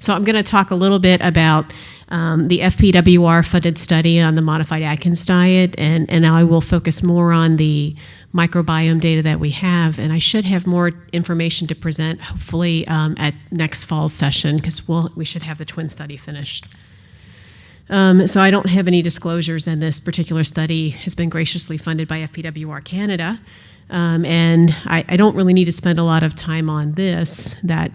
So I'm going to talk a little bit about the FPWR-funded study on the modified Atkins diet, and I will focus more on the microbiome data that we have, and I should have more information to present, hopefully, at next fall's session, because we should have the twin study finished. So I don't have any disclosures, and this particular study has been graciously funded by FPWR Canada, and I don't really need to spend a lot of time on this, that,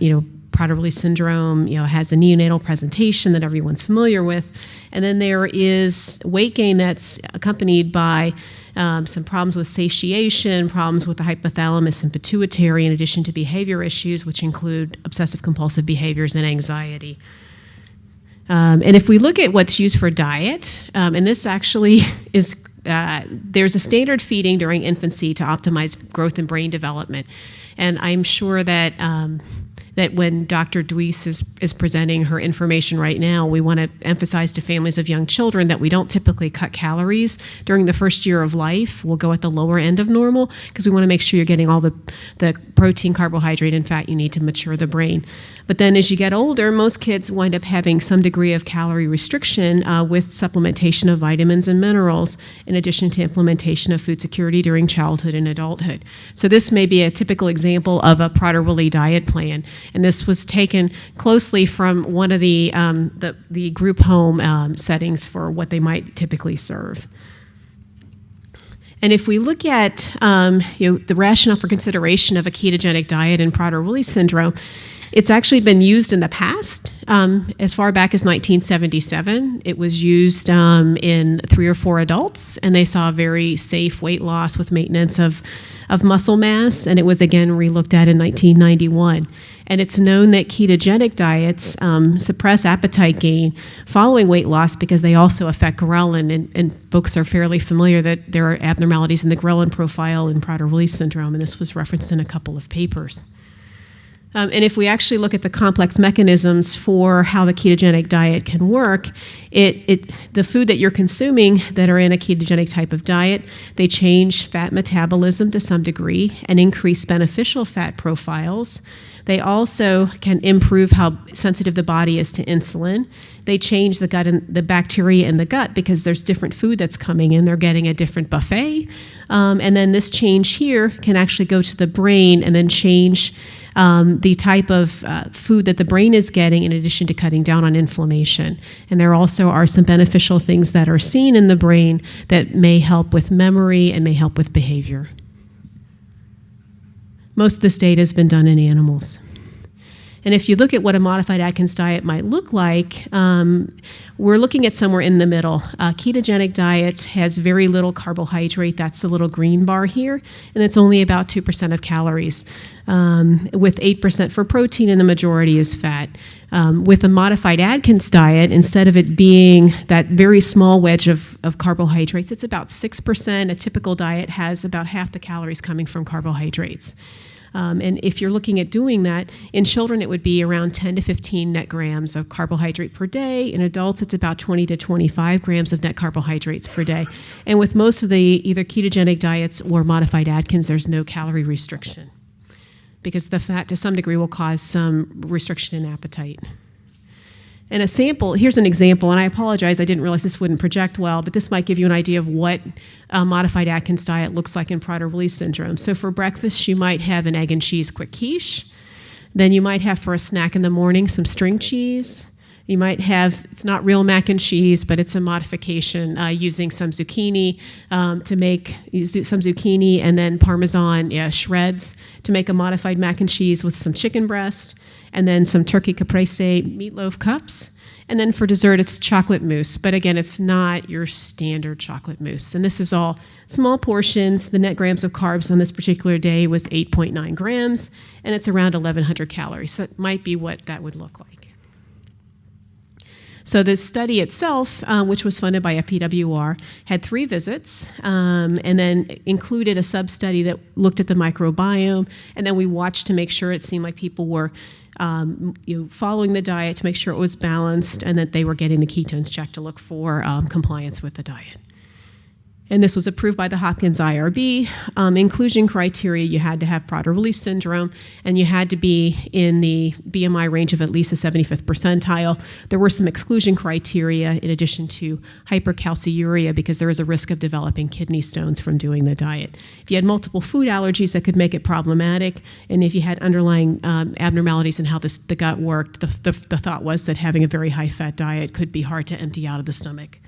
Prader-Willi syndrome, has a neonatal presentation that everyone's familiar with, and then there is weight gain that's accompanied by some problems with satiation, problems with the hypothalamus and pituitary, in addition to behavior issues, which include obsessive-compulsive behaviors and anxiety. And if we look at what's used for diet, and this actually is, there's a standard feeding during infancy to optimize growth and brain development, and I'm sure that that when Dr. Dweese is presenting her information right now, we want to emphasize to families of young children that we don't typically cut calories during the first year of life. We'll go at the lower end of normal because we want to make sure you're getting all the protein, carbohydrate, and fat you need to mature the brain. But then as you get older, most kids wind up having some degree of calorie restriction with supplementation of vitamins and minerals, in addition to implementation of food security during childhood and adulthood. So this may be a typical example of a Prader-Willi diet plan. And this was taken closely from one of the group home settings for what they might typically serve. And if we look at the rationale for consideration of a ketogenic diet in Prader-Willi syndrome, it's actually been used in the past. As far back as 1977, it was used in 3 or 4 adults, and they saw very safe weight loss with maintenance of muscle mass, and it was again relooked at in 1991. And it's known that ketogenic diets suppress appetite gain following weight loss because they also affect ghrelin, and folks are fairly familiar that there are abnormalities in the ghrelin profile in Prader-Willi syndrome, and this was referenced in a couple of papers. And if we actually look at the complex mechanisms for how the ketogenic diet can work, the food that you're consuming that are in a ketogenic type of diet, they change fat metabolism to some degree and increase beneficial fat profiles. They also can improve how sensitive the body is to insulin. They change the gut and the bacteria in the gut because there's different food that's coming in. They're getting a different buffet. And then this change here can actually go to the brain and then change the type of food that the brain is getting, in addition to cutting down on inflammation. And there also are some beneficial things that are seen in the brain that may help with memory and may help with behavior. Most of this data has been done in animals. And if you look at what a modified Atkins diet might look like, we're looking at somewhere in the middle. A ketogenic diet has very little carbohydrate. That's the little green bar here. And it's only about 2% of calories, with 8% for protein, and the majority is fat. With a modified Atkins diet, instead of it being that very small wedge of carbohydrates, it's about 6%. A typical diet has about half the calories coming from carbohydrates. And if you're looking at doing that, in children it would be around 10 to 15 net grams of carbohydrate per day. In adults, it's about 20 to 25 grams of net carbohydrates per day. And with most of the either ketogenic diets or modified Atkins, there's no calorie restriction, because the fat to some degree will cause some restriction in appetite. And a sample, here's an example, and I apologize, I didn't realize this wouldn't project well, but this might give you an idea of what a modified Atkins diet looks like in Prader-Willi syndrome. So for breakfast, you might have an egg and cheese quick quiche. Then you might have for a snack in the morning some string cheese. You might have, it's not real mac and cheese, but it's a modification using some zucchini some zucchini and then Parmesan shreds to make a modified mac and cheese with some chicken breast, and then some turkey caprese meatloaf cups. And then for dessert, it's chocolate mousse. But again, it's not your standard chocolate mousse. And this is all small portions. The net grams of carbs on this particular day was 8.9 grams, and it's around 1,100 calories. So that might be what that would look like. So the study itself, which was funded by FPWR, had 3 visits, and then included a sub-study that looked at the microbiome, and then we watched to make sure it seemed like people were following the diet to make sure it was balanced and that they were getting the ketones checked to look for compliance with the diet. And this was approved by the Hopkins IRB. Inclusion criteria, you had to have Prader-Willi syndrome, and you had to be in the BMI range of at least the 75th percentile. There were some exclusion criteria in addition to hypercalciuria, because there is a risk of developing kidney stones from doing the diet. If you had multiple food allergies, that could make it problematic. And if you had underlying abnormalities in how the gut worked, the thought was that having a very high-fat diet could be hard to empty out of the stomach.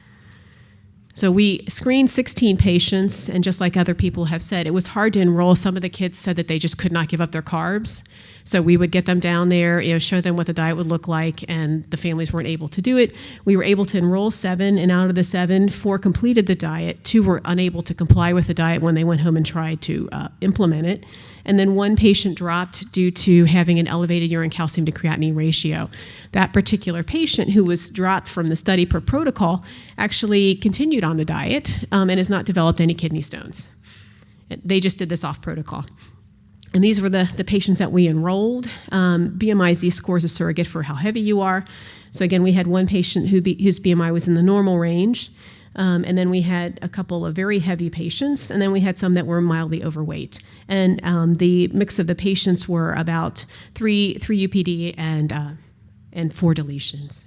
So we screened 16 patients, and just like other people have said, it was hard to enroll. Some of the kids said that they just could not give up their carbs. So we would get them down there, show them what the diet would look like, and the families weren't able to do it. We were able to enroll 7, and out of the 7, 4 completed the diet. 2 were unable to comply with the diet when they went home and tried to implement it. And then 1 patient dropped due to having an elevated urine calcium to creatinine ratio. That particular patient, who was dropped from the study per protocol, actually continued on the diet and has not developed any kidney stones. They just did this off protocol. And these were the patients that we enrolled. BMI Z-score is a surrogate for how heavy you are. So again, we had 1 patient whose BMI was in the normal range. And then we had a couple of very heavy patients, and then we had some that were mildly overweight. And the mix of the patients were about 3 UPD and 4 deletions.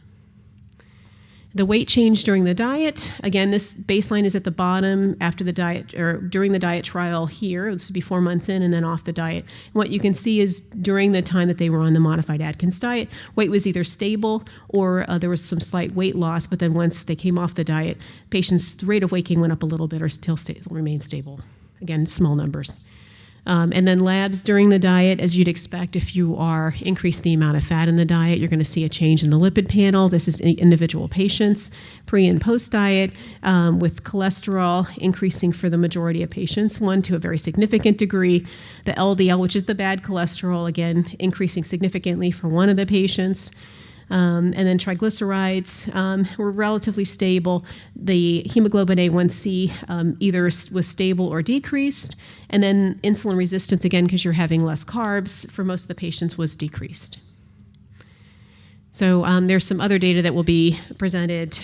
The weight change during the diet, again, this baseline is at the bottom after the diet, or during the diet trial here. This would be 4 months in and then off the diet. And what you can see is during the time that they were on the modified Atkins diet, weight was either stable or there was some slight weight loss, but then once they came off the diet, patients' rate of weight gain went up a little bit or still remained stable. Again, small numbers. And then labs during the diet, as you'd expect, if you are increasing the amount of fat in the diet, you're going to see a change in the lipid panel. This is individual patients, pre and post diet, with cholesterol increasing for the majority of patients, 1 to a very significant degree. The LDL, which is the bad cholesterol, again, increasing significantly for 1 of the patients. And then triglycerides were relatively stable. The hemoglobin A1C either was stable or decreased. And then insulin resistance, again, because you're having less carbs, for most of the patients was decreased. So there's some other data that will be presented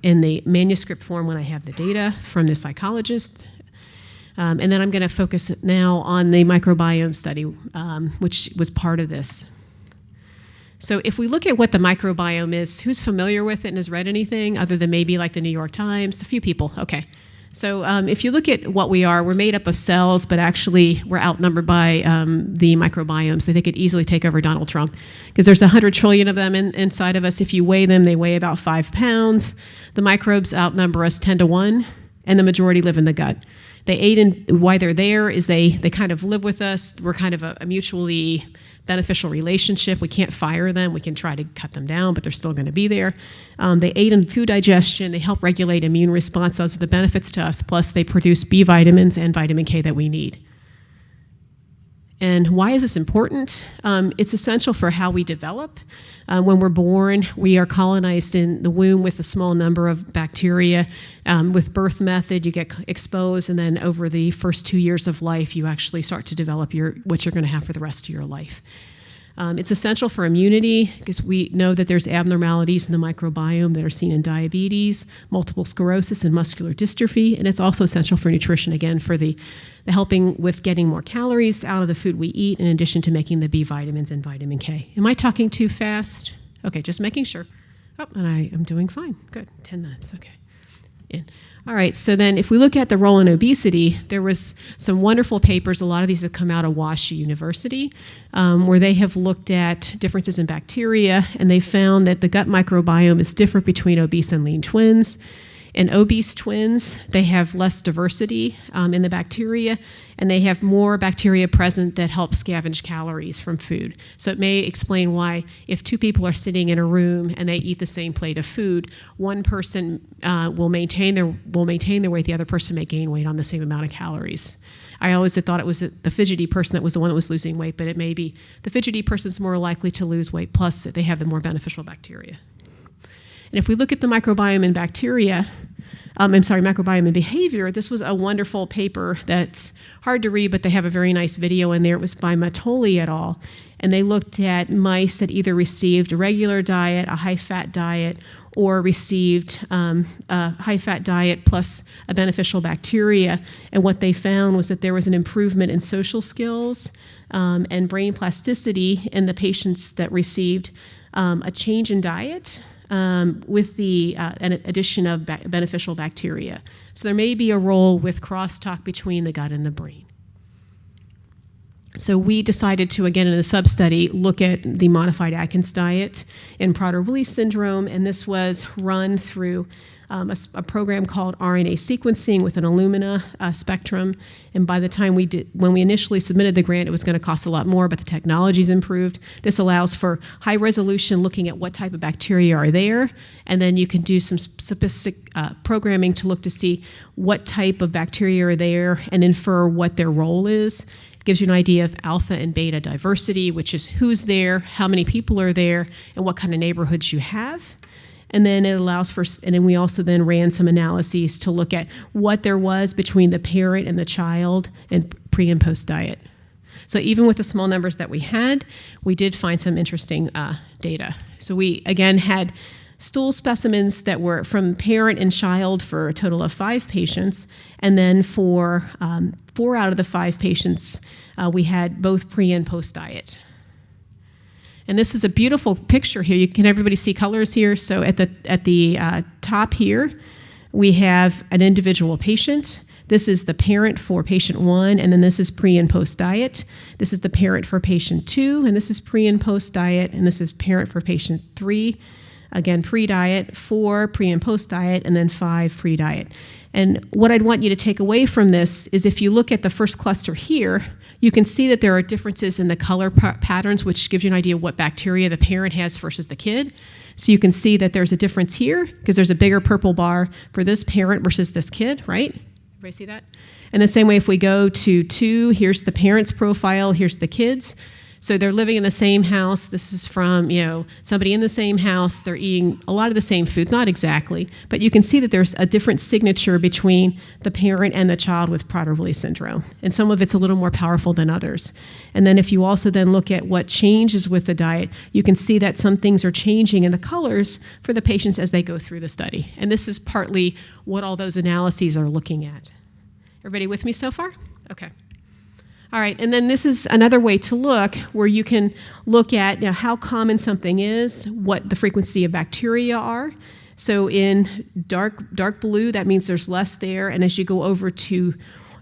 in the manuscript form when I have the data from the psychologist. And then I'm going to focus now on the microbiome study, which was part of this. So if we look at what the microbiome is, who's familiar with it and has read anything other than maybe like the New York Times? A few people, okay. So if you look at what we are, we're made up of cells, but actually we're outnumbered by the microbiomes. They could easily take over Donald Trump because there's 100 trillion of them inside of us. If you weigh them, they weigh about 5 pounds. The microbes outnumber us 10 to 1, and the majority live in the gut. They aid in why they're there is they kind of live with us. We're kind of a mutually beneficial relationship. We can't fire them. We can try to cut them down, but they're still going to be there. They aid in food digestion. They help regulate immune response. Those are the benefits to us. Plus, they produce B vitamins and vitamin K that we need. And why is this important? It's essential for how we develop. When we're born, we are colonized in the womb with a small number of bacteria. With birth method, you get exposed, and then over the first 2 years of life, you actually start to develop what you're going to have for the rest of your life. It's essential for immunity because we know that there's abnormalities in the microbiome that are seen in diabetes, multiple sclerosis, and muscular dystrophy. And it's also essential for nutrition, again, for the helping with getting more calories out of the food we eat, in addition to making the B vitamins and vitamin K. Am I talking too fast? Okay, just making sure. Oh, and I am doing fine. Good, 10 minutes, okay. In. All right, so then if we look at the role in obesity, there was some wonderful papers. A lot of these have come out of WashU University, where they have looked at differences in bacteria, and they found that the gut microbiome is different between obese and lean twins. In obese twins, they have less diversity in the bacteria, and they have more bacteria present that help scavenge calories from food. So it may explain why if 2 people are sitting in a room and they eat the same plate of food, one person will maintain their weight, the other person may gain weight on the same amount of calories. I always thought it was the fidgety person that was the one that was losing weight, but it may be the fidgety person's more likely to lose weight, plus they have the more beneficial bacteria. And if we look at the microbiome and microbiome and behavior, this was a wonderful paper that's hard to read, but they have a very nice video in there. It was by Matoli et al. And they looked at mice that either received a regular diet, a high-fat diet, or received a high-fat diet plus a beneficial bacteria. And what they found was that there was an improvement in social skills and brain plasticity in the patients that received a change in diet with the an addition of beneficial bacteria. So there may be a role with crosstalk between the gut and the brain. So we decided to, again, in a sub-study, look at the modified Atkins diet in Prader-Willi syndrome, and this was run through a program called RNA sequencing with an Illumina spectrum. And by the time when we initially submitted the grant, it was going to cost a lot more, but the technology's improved. This allows for high resolution looking at what type of bacteria are there, and then you can do some specific programming to look to see what type of bacteria are there and infer what their role is. Gives you an idea of alpha and beta diversity, which is who's there, how many people are there, and what kind of neighborhoods you have. And then it allows for, and then we also then ran some analyses to look at what there was between the parent and the child and pre and post diet. So even with the small numbers that we had, we did find some interesting data. So we, again, had stool specimens that were from parent and child for a total of 5 patients, and then for 4 out of the 5 patients, we had both pre and post diet. And this is a beautiful picture here. Can everybody see colors here? So at the top here, we have an individual patient. This is the parent for patient 1, and then this is pre and post diet. This is the parent for patient 2, and this is pre and post diet, and this is parent for patient 3. Again, pre-diet, 4 pre and post-diet, and then 5 pre-diet. And what I'd want you to take away from this is if you look at the first cluster here, you can see that there are differences in the color patterns, which gives you an idea of what bacteria the parent has versus the kid. So you can see that there's a difference here because there's a bigger purple bar for this parent versus this kid, right? Everybody see that? And the same way if we go to 2, here's the parent's profile, here's the kids. So they're living in the same house. This is from, somebody in the same house. They're eating a lot of the same foods, not exactly, but you can see that there's a different signature between the parent and the child with Prader-Willi syndrome. And some of it's a little more powerful than others. And then if you also then look at what changes with the diet, you can see that some things are changing in the colors for the patients as they go through the study. And this is partly what all those analyses are looking at. Everybody with me so far? Okay. All right, and then this is another way to look where you can look at how common something is, what the frequency of bacteria are. So in dark blue, that means there's less there, and as you go over to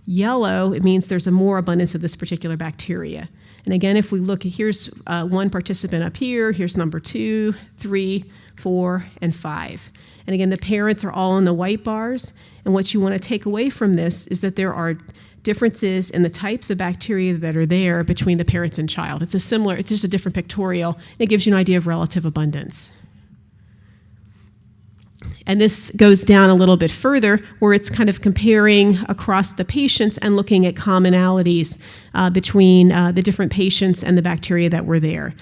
yellow, it means there's a more abundance of this particular bacteria. And again, if we look, here's one participant up here, here's number 2, 3, 4, and 5. And again, the parents are all in the white bars, and what you want to take away from this is that there are differences in the types of bacteria that are there between the parents and child. It's just a different pictorial. It gives you an idea of relative abundance. And this goes down a little bit further where it's kind of comparing across the patients and looking at commonalities between the different patients and the bacteria that were there.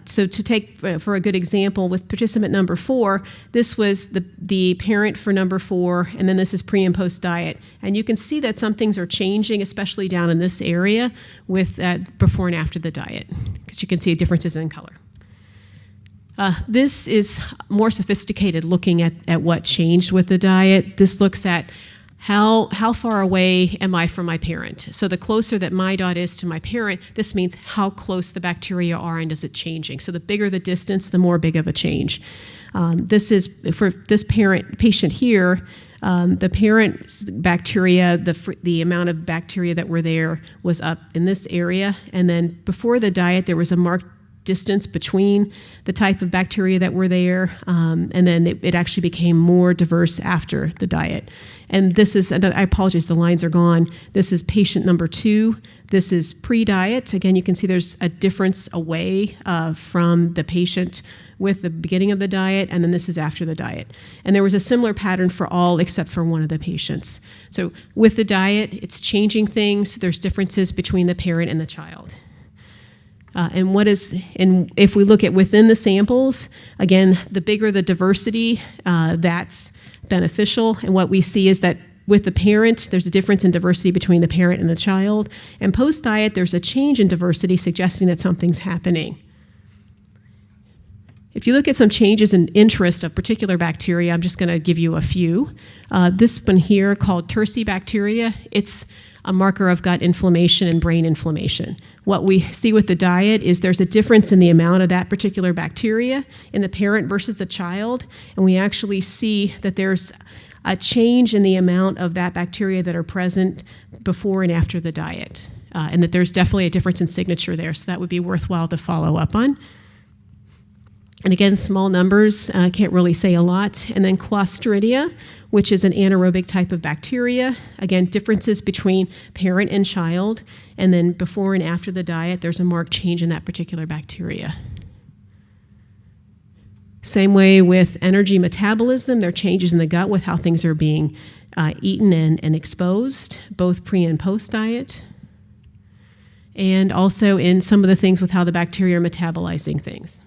So to take, for a good example, with participant number 4, this was the parent for number 4, and then this is pre and post diet. And you can see that some things are changing, especially down in this area with before and after the diet, because you can see differences in color. This is more sophisticated looking at what changed with the diet. This looks at how far away am I from my parent? So the closer that my dot is to my parent, this means how close the bacteria are and is it changing. So the bigger the distance, the more big of a change. This is, for this patient here, the parent's bacteria, the amount of bacteria that were there was up in this area. And then before the diet, there was a marked distance between the type of bacteria that were there, and then it actually became more diverse after the diet. And this is, I apologize, the lines are gone. This is patient number 2. This is pre-diet. Again, you can see there's a difference away from the patient with the beginning of the diet, and then this is after the diet. And there was a similar pattern for all except for one of the patients. So with the diet, it's changing things. There's differences between the parent and the child. And if we look at within the samples, again, the bigger the diversity, that's beneficial. And what we see is that with the parent, there's a difference in diversity between the parent and the child. And post-diet, there's a change in diversity suggesting that something's happening. If you look at some changes in interest of particular bacteria, I'm just going to give you a few. This one here called Tersi bacteria, it's a marker of gut inflammation and brain inflammation. What we see with the diet is there's a difference in the amount of that particular bacteria in the parent versus the child, and we actually see that there's a change in the amount of that bacteria that are present before and after the diet, and that there's definitely a difference in signature there, so that would be worthwhile to follow up on. And again, small numbers, can't really say a lot. And then Clostridia, which is an anaerobic type of bacteria. Again, differences between parent and child. And then before and after the diet, there's a marked change in that particular bacteria. Same way with energy metabolism. There are changes in the gut with how things are being eaten and exposed, both pre and post diet. And also in some of the things with how the bacteria are metabolizing things.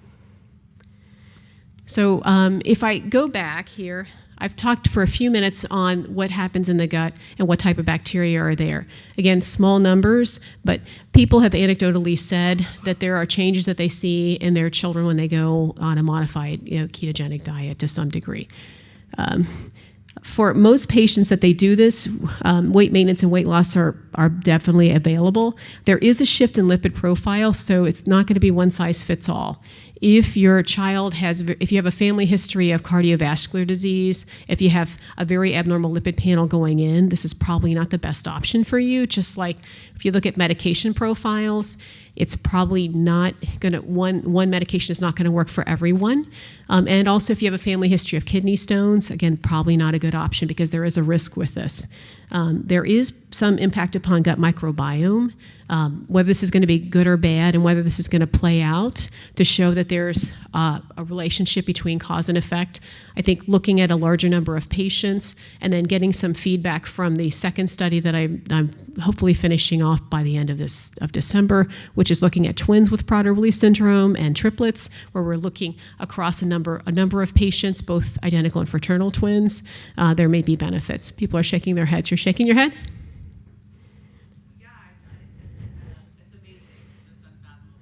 So if I go back here, I've talked for a few minutes on what happens in the gut and what type of bacteria are there. Again, small numbers, but people have anecdotally said that there are changes that they see in their children when they go on a modified ketogenic diet to some degree. For most patients that they do this, weight maintenance and weight loss are definitely available. There is a shift in lipid profile, so it's not going to be one size fits all. If your child if you have a family history of cardiovascular disease, if you have a very abnormal lipid panel going in, this is probably not the best option for you. Just like if you look at medication profiles, it's probably not going to, one medication is not going to work for everyone. And also if you have a family history of kidney stones, again, probably not a good option because there is a risk with this. There is some impact upon gut microbiome, whether this is going to be good or bad and whether this is going to play out to show that there's a relationship between cause and effect. I think looking at a larger number of patients and then getting some feedback from the second study that I'm hopefully finishing off by the end of December, which is looking at twins with Prader-Willi syndrome and triplets, where we're looking across a number of patients, both identical and fraternal twins. There may be benefits. People are shaking their heads. You're shaking your head? Yeah, it's amazing. It's just unfathomable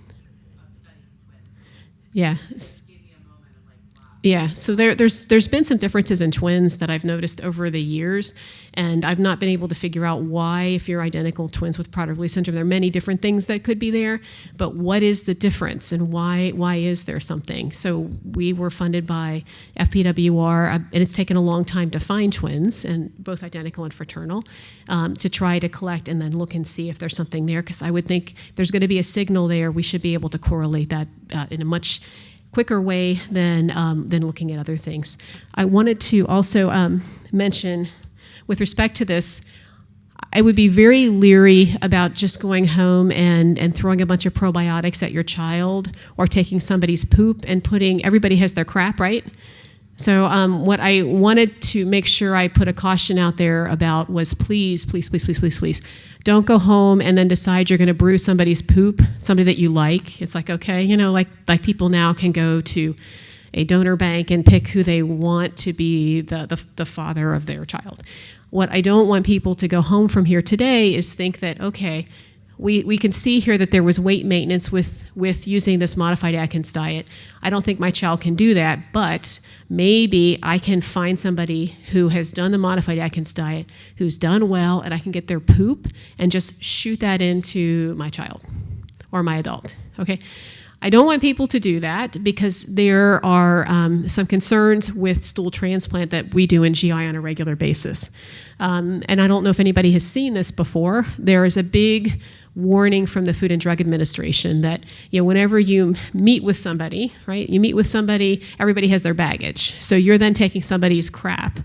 to think of studying twins. Yeah. Give me a moment of like, wow. Yeah, so there's been some differences in twins that I've noticed over the years, and I've not been able to figure out why, if you're identical twins with Prader-Willi syndrome, there are many different things that could be there, but what is the difference and why is there something? So we were funded by FPWR, and it's taken a long time to find twins, and both identical and fraternal, to try to collect and then look and see if there's something there, because I would think there's going to be a signal there. We should be able to correlate that in a much quicker way than looking at other things. I wanted to also mention, with respect to this, I would be very leery about just going home and throwing a bunch of probiotics at your child or taking somebody's poop and everybody has their crap, right? So what I wanted to make sure I put a caution out there about was please, don't go home and then decide you're going to brew somebody's poop, somebody that you like. It's like, okay, like people now can go to a donor bank and pick who they want to be the father of their child. What I don't want people to go home from here today is think that, okay, we can see here that there was weight maintenance with using this modified Atkins diet. I don't think my child can do that, but maybe I can find somebody who has done the modified Atkins diet, who's done well, and I can get their poop and just shoot that into my child or my adult, okay? I don't want people to do that because there are some concerns with stool transplant that we do in GI on a regular basis. And I don't know if anybody has seen this before. There is a big warning from the Food and Drug Administration that whenever you meet with somebody, right? You meet with somebody, everybody has their baggage. So you're then taking somebody's crap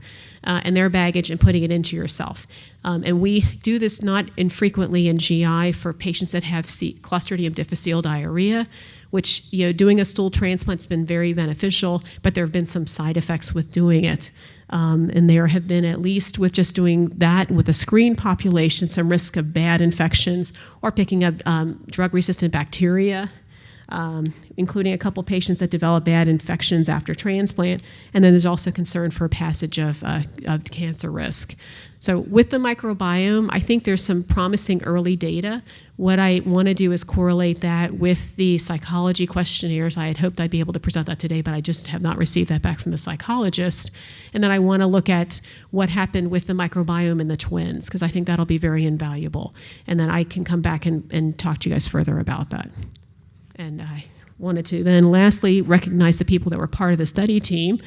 and their baggage and putting it into yourself. And we do this not infrequently in GI for patients that have Clostridium difficile diarrhea, which doing a stool transplant's been very beneficial, but there have been some side effects with doing it. And there have been, at least with just doing that with a screened population, some risk of bad infections or picking up drug-resistant bacteria, including a couple patients that develop bad infections after transplant. And then there's also concern for passage of cancer risk. So with the microbiome, I think there's some promising early data. What I want to do is correlate that with the psychology questionnaires. I had hoped I'd be able to present that today, but I just have not received that back from the psychologist. And then I want to look at what happened with the microbiome in the twins, because I think that'll be very invaluable. And then I can come back and talk to you guys further about that. And I wanted to then lastly recognize the people that were part of the study team,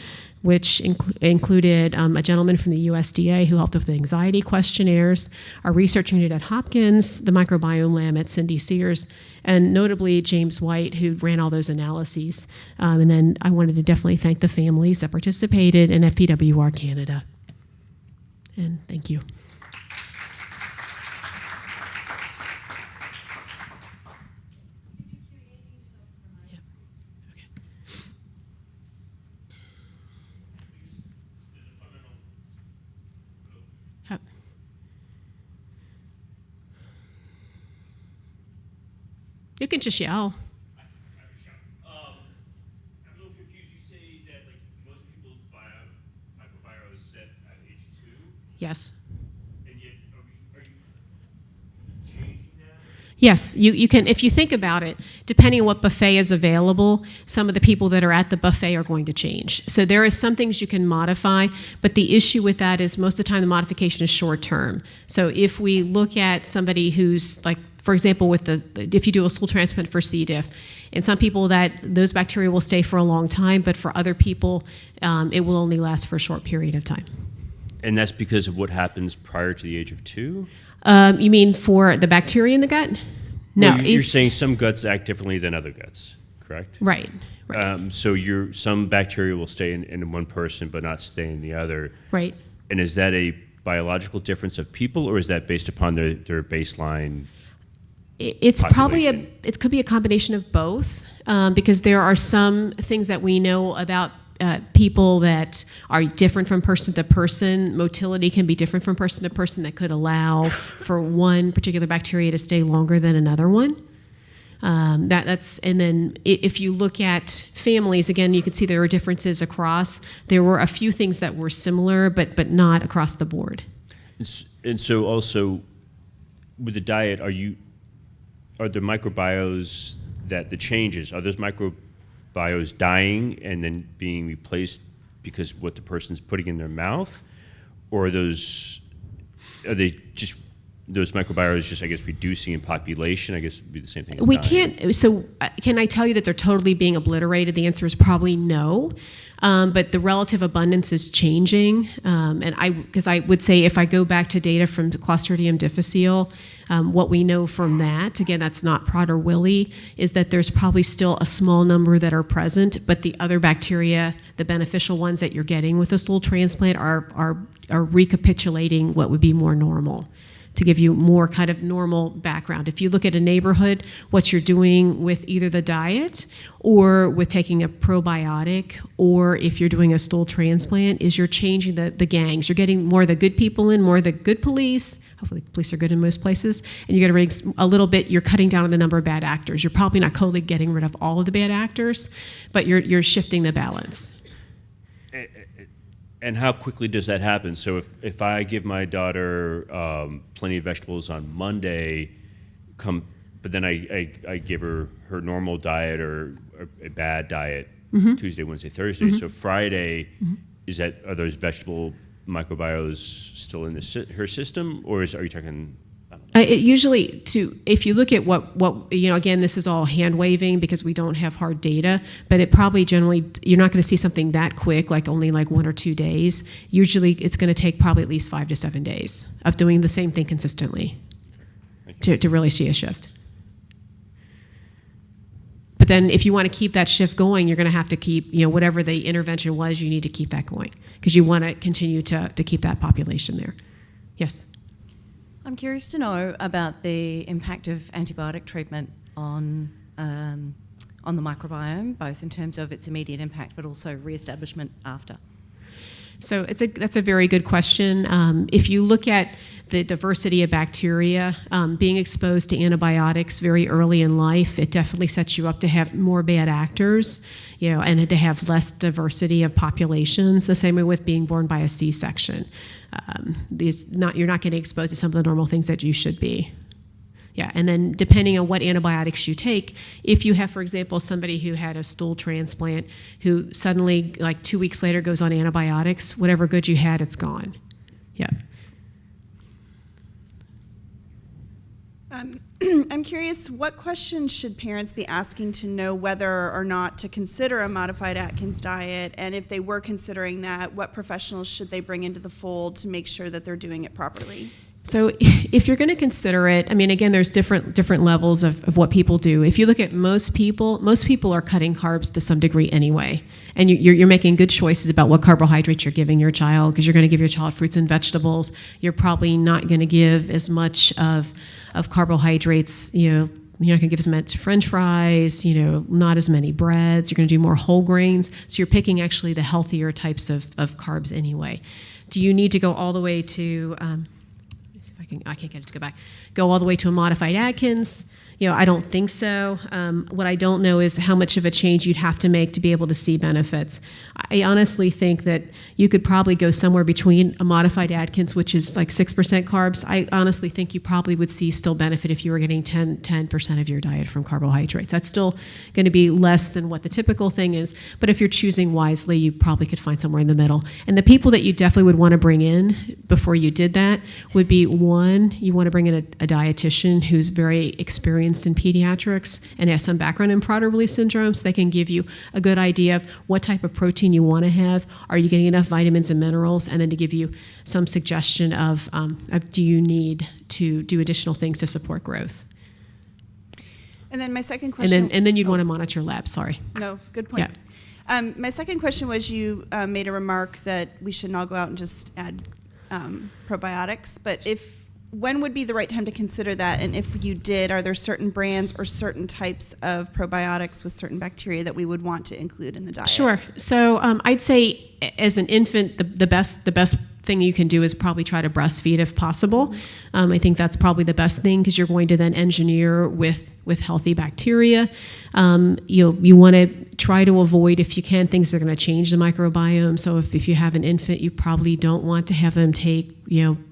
which included a gentleman from the USDA who helped with the anxiety questionnaires, our research unit at Hopkins, the microbiome lab at Cindy Sears, and notably James White, who ran all those analyses. And then I wanted to definitely thank the families that participated in FPWR Canada. And thank you. You can just yell. I'm a little confused. You say that like most people's microbiome is set at age 2. Yes. And yet, are you changing that? Yes, you can. If you think about it, depending on what buffet is available, some of the people that are at the buffet are going to change. So there are some things you can modify, but the issue with that is most of the time the modification is short term. So if we look at somebody who's like, for example, with if you do a stool transplant for C. diff, in some people those bacteria will stay for a long time, but for other people, it will only last for a short period of time. And that's because of what happens prior to the age of 2? You mean for the bacteria in the gut? No, well, you're saying some guts act differently than other guts, correct? Right. So some bacteria will stay in one person but not stay in the other. Right. And is that a biological difference of people, or is that based upon their baseline? It's probably it could be a combination of both, because there are some things that we know about people that are different from person to person. Motility can be different from person to person that could allow for one particular bacteria to stay longer than another one. And then if you look at families, again, you can see there were differences across. There were a few things that were similar, but not across the board. And so also with the diet, are the microbiomes that the changes, are those microbiomes dying and then being replaced because what the person's putting in their mouth? Or are they just those microbiomes just, I guess, reducing in population? I guess would be the same thing as we dying. can't, so can I tell you that they're totally being obliterated? The answer is probably no. But the relative abundance is changing. Because I would say if I go back to data from Clostridium difficile, what we know from that, again, that's not Prader-Willi, is that there's probably still a small number that are present, but the other bacteria, the beneficial ones that you're getting with a stool transplant are recapitulating what would be more normal, to give you more kind of normal background. If you look at a neighborhood, what you're doing with either the diet or with taking a probiotic, or if you're doing a stool transplant, is you're changing the gangs. You're getting more of the good people in, more of the good police. Hopefully police are good in most places. And you're getting a little bit, you're cutting down on the number of bad actors. You're probably not totally getting rid of all of the bad actors, but you're shifting the balance. And how quickly does that happen? So if I give my daughter plenty of vegetables on Monday, but then I give her normal diet or a bad diet Tuesday, Wednesday, Thursday. So Friday, are those vegetable microbiomes still in her system, or are you talking? Usually, if you look at what again, this is all hand waving because we don't have hard data, but it probably generally, you're not going to see something that quick, like only like 1 or 2 days. Usually it's going to take probably at least 5 to 7 days of doing the same thing consistently to really see a shift. But then if you want to keep that shift going, you're going to have to keep, whatever the intervention was, you need to keep that going because you want to continue to keep that population there. Yes? I'm curious to know about the impact of antibiotic treatment on the microbiome, both in terms of its immediate impact but also re-establishment after. So that's a very good question. If you look at the diversity of bacteria, being exposed to antibiotics very early in life, it definitely sets you up to have more bad actors, and to have less diversity of populations. The same way with being born by a C-section. You're not getting exposed to some of the normal things that you should be. Yeah, and then depending on what antibiotics you take, if you have, for example, somebody who had a stool transplant who suddenly, like 2 weeks later, goes on antibiotics, whatever good you had, it's gone. Yeah. I'm curious, what questions should parents be asking to know whether or not to consider a modified Atkins diet? And if they were considering that, what professionals should they bring into the fold to make sure that they're doing it properly? So if you're going to consider it, I mean, again, there's different levels of what people do. If you look at most people are cutting carbs to some degree anyway. And you're making good choices about what carbohydrates you're giving your child, because you're going to give your child fruits and vegetables. You're probably not going to give as much of carbohydrates, you're not going to give as much French fries, not as many breads. You're going to do more whole grains. So you're picking actually the healthier types of carbs anyway. Do you need to go all the way to... I can't get it to go back. Go all the way to a modified Atkins? I don't think so. What I don't know is how much of a change you'd have to make to be able to see benefits. I honestly think that you could probably go somewhere between a modified Atkins, which is like 6% carbs. I honestly think you probably would see still benefit if you were getting 10% of your diet from carbohydrates. That's still going to be less than what the typical thing is, but if you're choosing wisely, you probably could find somewhere in the middle. And the people that you definitely would want to bring in before you did that would be, one, you want to bring in a dietitian who's very experienced in pediatrics and has some background in Prader-Willi syndrome, so they can give you a good idea of what type of protein you want to have. Are you getting enough vitamins and minerals? And then to give you some suggestion of do you need to do additional things to support growth? And then my second question... And then you'd want to monitor labs, sorry. No, good point. Yeah. My second question was, you made a remark that we should not go out and just add probiotics, but when would be the right time to consider that? And if you did, are there certain brands or certain types of probiotics with certain bacteria that we would want to include in the diet? Sure. So I'd say as an infant, the best thing you can do is probably try to breastfeed if possible. I think that's probably the best thing, because you're going to then engineer with healthy bacteria. You want to try to avoid, if you can, things that are going to change the microbiome. So if you have an infant, you probably don't want to have them take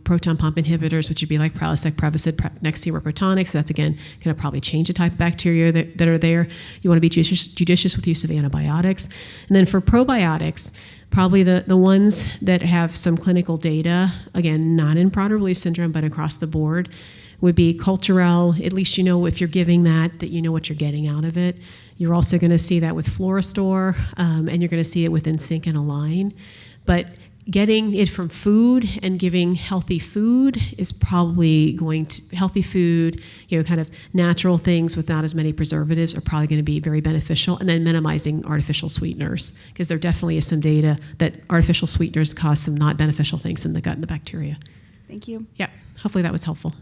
proton pump inhibitors, which would be like Prilosec, Prevacid, Nexium, or Protonic. So that's, again, going to probably change the type of bacteria that are there. You want to be judicious with use of antibiotics. And then for probiotics, probably the ones that have some clinical data, again, not in Prader-Willi syndrome, but across the board, would be Culturelle. At least if you're giving that you know what you're getting out of it. You're also going to see that with Florastor, and you're going to see it with NSYNC and Align. But getting it from food and giving healthy food is probably healthy food, kind of natural things with not as many preservatives are probably going to be very beneficial. And then minimizing artificial sweeteners, because there definitely is some data that artificial sweeteners cause some not beneficial things in the gut and the bacteria. Thank you. Yeah, hopefully that was helpful.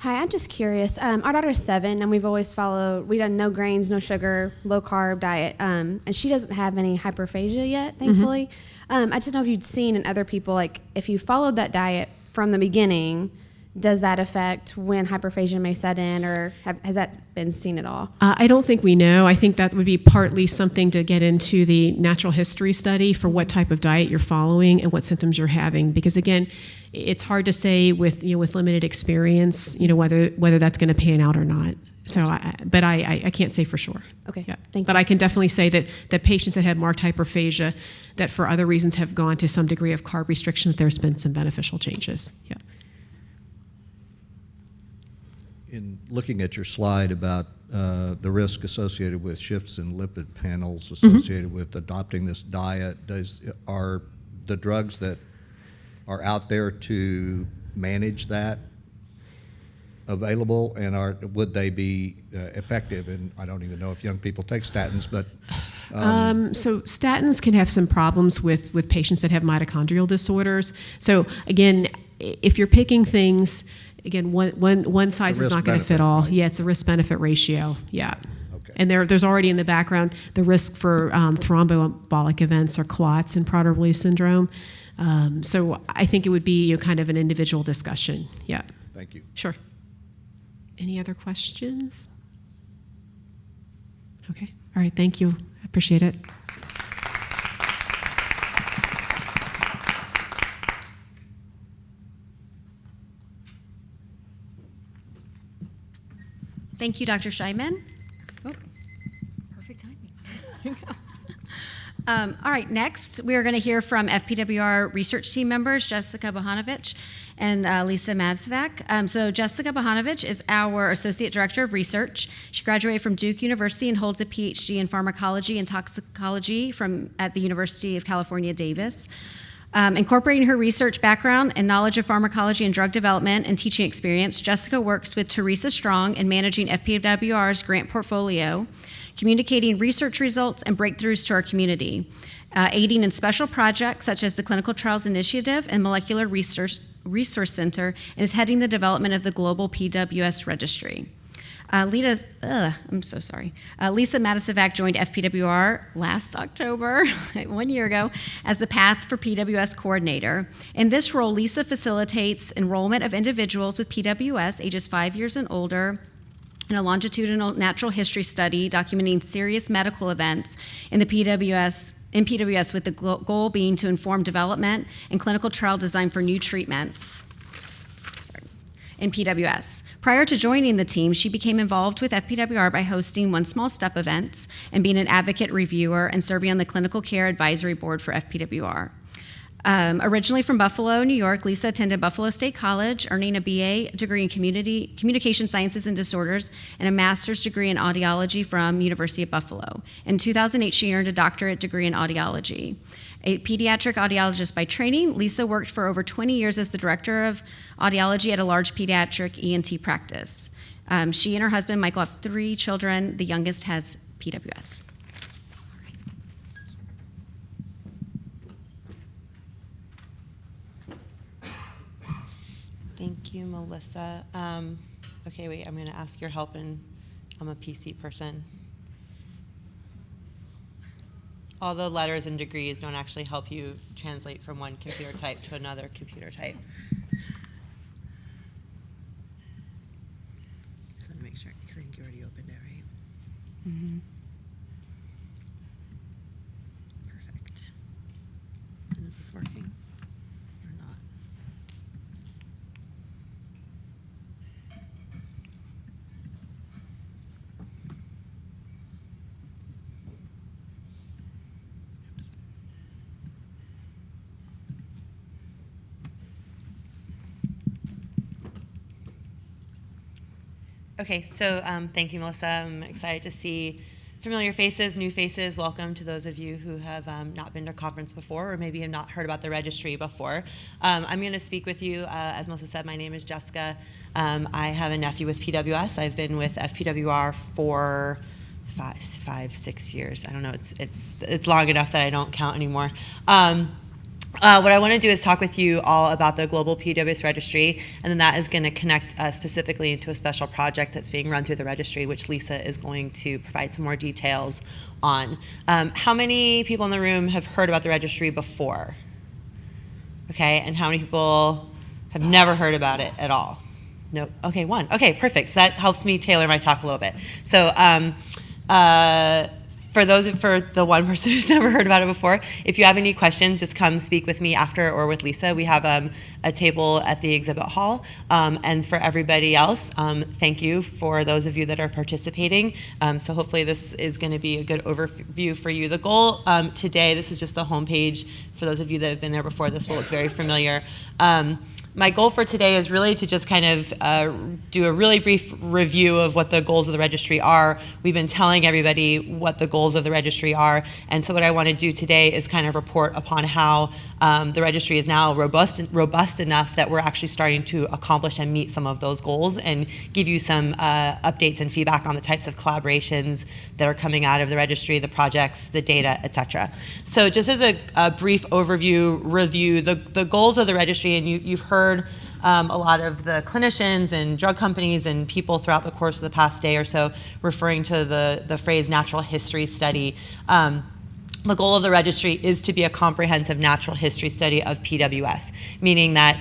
Hi, I'm just curious. Our daughter's 7, and we've done no grains, no sugar, low carb diet, and she doesn't have any hyperphagia yet, thankfully. I just don't know if you'd seen in other people, like if you followed that diet from the beginning, does that affect when hyperphagia may set in, or has that been seen at all? I don't think we know. I think that would be partly something to get into the natural history study for what type of diet you're following and what symptoms you're having. Because again, it's hard to say with limited experience, whether that's going to pan out or not. So, I can't say for sure. Okay, yeah. Thank you. But I can definitely say that patients that have marked hyperphagia, that for other reasons have gone to some degree of carb restriction, that there's been some beneficial changes. Yeah. In looking at your slide about the risk associated with shifts in lipid panels associated with adopting this diet, are the drugs that are out there to manage that available, and would they be effective? And I don't even know if young people take statins, but so statins can have some problems with patients that have mitochondrial disorders. So again, if you're picking things, again, one size is not going to fit all. Right? Yeah, it's a risk-benefit ratio. Yeah. Okay. And there's already in the background the risk for thromboembolic events or clots in Prader-Willi syndrome. So I think it would be kind of an individual discussion. Yeah. Thank you. Sure. Any other questions? Okay. All right. Thank you. I appreciate it. Thank you, Dr. Scheinman. Oh, perfect timing. All right, next we are going to hear from FPWR research team members Jessica Bohanovich and Lisa Madzvac. So Jessica Bohanovich is our Associate Director of Research. She graduated from Duke University and holds a PhD in pharmacology and toxicology at the University of California, Davis. Incorporating her research background and knowledge of pharmacology and drug development and teaching experience, Jessica works with Teresa Strong in managing FPWR's grant portfolio, communicating research results and breakthroughs to our community, aiding in special projects such as the Clinical Trials Initiative and Molecular Resource Center, and is heading the development of the Global PWS Registry. Lisa Madzvac joined FPWR last October, 1 year ago, as the Path for PWS coordinator. In this role, Lisa facilitates enrollment of individuals with PWS ages 5 years and older in a longitudinal natural history study documenting serious medical events in PWS with the goal being to inform development and clinical trial design for new treatments in PWS. Prior to joining the team, she became involved with FPWR by hosting One Small Step events and being an advocate reviewer and serving on the Clinical Care Advisory Board for FPWR. Originally from Buffalo, New York, Lisa attended Buffalo State College, earning a BA degree in Communication Sciences and Disorders and a master's degree in audiology from University of Buffalo. In 2008, she earned a doctorate degree in audiology. A pediatric audiologist by training, Lisa worked for over 20 years as the director of audiology at a large pediatric ENT practice. She and her husband, Michael, have 3 children. The youngest has PWS. Thank you, Melissa. Okay, wait, I'm going to ask your help, and I'm a PC person. All the letters and degrees don't actually help you translate from one computer type to another computer type. Just want to make sure. I think you already opened it, right? Mm-hmm. Perfect. And is this working or not? Okay, so thank you, Melissa. I'm excited to see familiar faces, new faces. Welcome to those of you who have not been to a conference before or maybe have not heard about the registry before. I'm going to speak with you. As Melissa said, my name is Jessica. I have a nephew with PWS. I've been with FPWR for 5-6 years. I don't know. It's long enough that I don't count anymore. What I want to do is talk with you all about the Global PWS Registry, and then that is going to connect specifically into a special project that's being run through the registry, which Lisa is going to provide some more details on. How many people in the room have heard about the registry before? Okay, and how many people have never heard about it at all? No. Okay, 1. Okay, perfect. So that helps me tailor my talk a little bit. So for the one person who's never heard about it before, if you have any questions, just come speak with me after or with Lisa. We have a table at the exhibit hall. And for everybody else, thank you for those of you that are participating. So hopefully this is going to be a good overview for you. The goal today, this is just the homepage. For those of you that have been there before, this will look very familiar. My goal for today is really to just kind of do a really brief review of what the goals of the registry are. We've been telling everybody what the goals of the registry are, and so what I want to do today is kind of report upon how the registry is now robust enough that we're actually starting to accomplish and meet some of those goals, and give you some updates and feedback on the types of collaborations that are coming out of the registry, the projects, the data, etc. So just as a brief overview review, the goals of the registry, and you've heard a lot of the clinicians and drug companies and people throughout the course of the past day or so referring to the phrase natural history study. The goal of the registry is to be a comprehensive natural history study of PWS, meaning that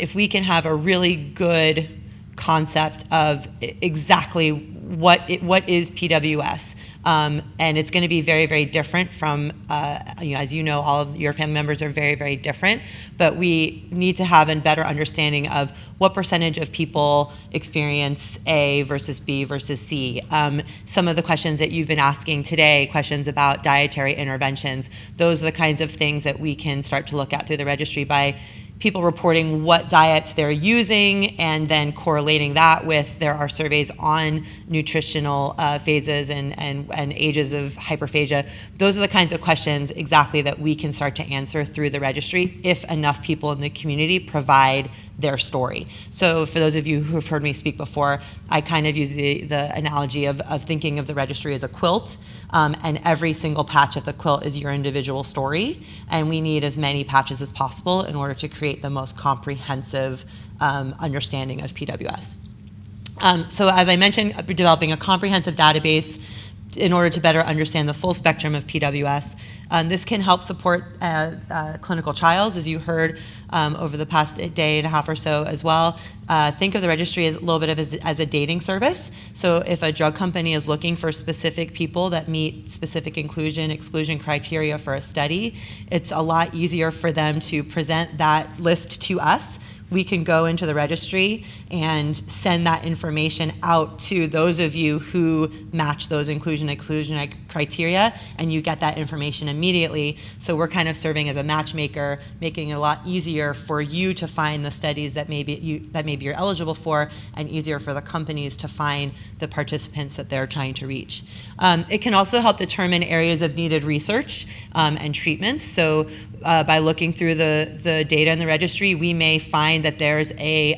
if we can have a really good concept of exactly what is PWS, and it's going to be very, very different from, as you know, all of your family members are very, very different, but we need to have a better understanding of what percentage of people experience A versus B versus C. Some of the questions that you've been asking today, questions about dietary interventions, those are the kinds of things that we can start to look at through the registry by people reporting what diets they're using and then correlating that with there are surveys on nutritional phases and ages of hyperphagia. Those are the kinds of questions exactly that we can start to answer through the registry if enough people in the community provide their story. So for those of you who have heard me speak before, I kind of use the analogy of thinking of the registry as a quilt, and every single patch of the quilt is your individual story, and we need as many patches as possible in order to create the most comprehensive understanding of PWS. So as I mentioned, developing a comprehensive database in order to better understand the full spectrum of PWS. This can help support clinical trials, as you heard over the past day and a half or so as well. Think of the registry as a little bit of as a dating service. So if a drug company is looking for specific people that meet specific inclusion/exclusion criteria for a study, it's a lot easier for them to present that list to us. We can go into the registry and send that information out to those of you who match those inclusion/exclusion criteria, and you get that information immediately. So we're kind of serving as a matchmaker, making it a lot easier for you to find the studies that maybe you're eligible for, and easier for the companies to find the participants that they're trying to reach. It can also help determine areas of needed research and treatments. So by looking through the data in the registry, we may find that there's a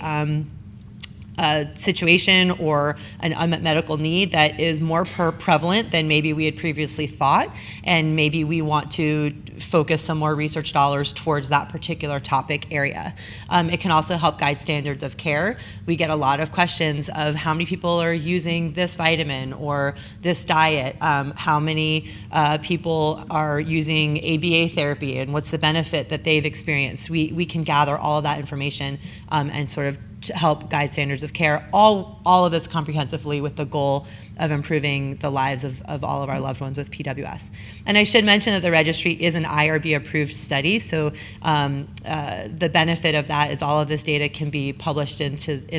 situation or an unmet medical need that is more prevalent than maybe we had previously thought, and maybe we want to focus some more research dollars towards that particular topic area. It can also help guide standards of care. We get a lot of questions of how many people are using this vitamin or this diet, how many people are using ABA therapy, and what's the benefit that they've experienced. We can gather all of that information and sort of to help guide standards of care, all of this comprehensively with the goal of improving the lives of all of our loved ones with PWS. And I should mention that the registry is an IRB approved study, so the benefit of that is all of this data can be published in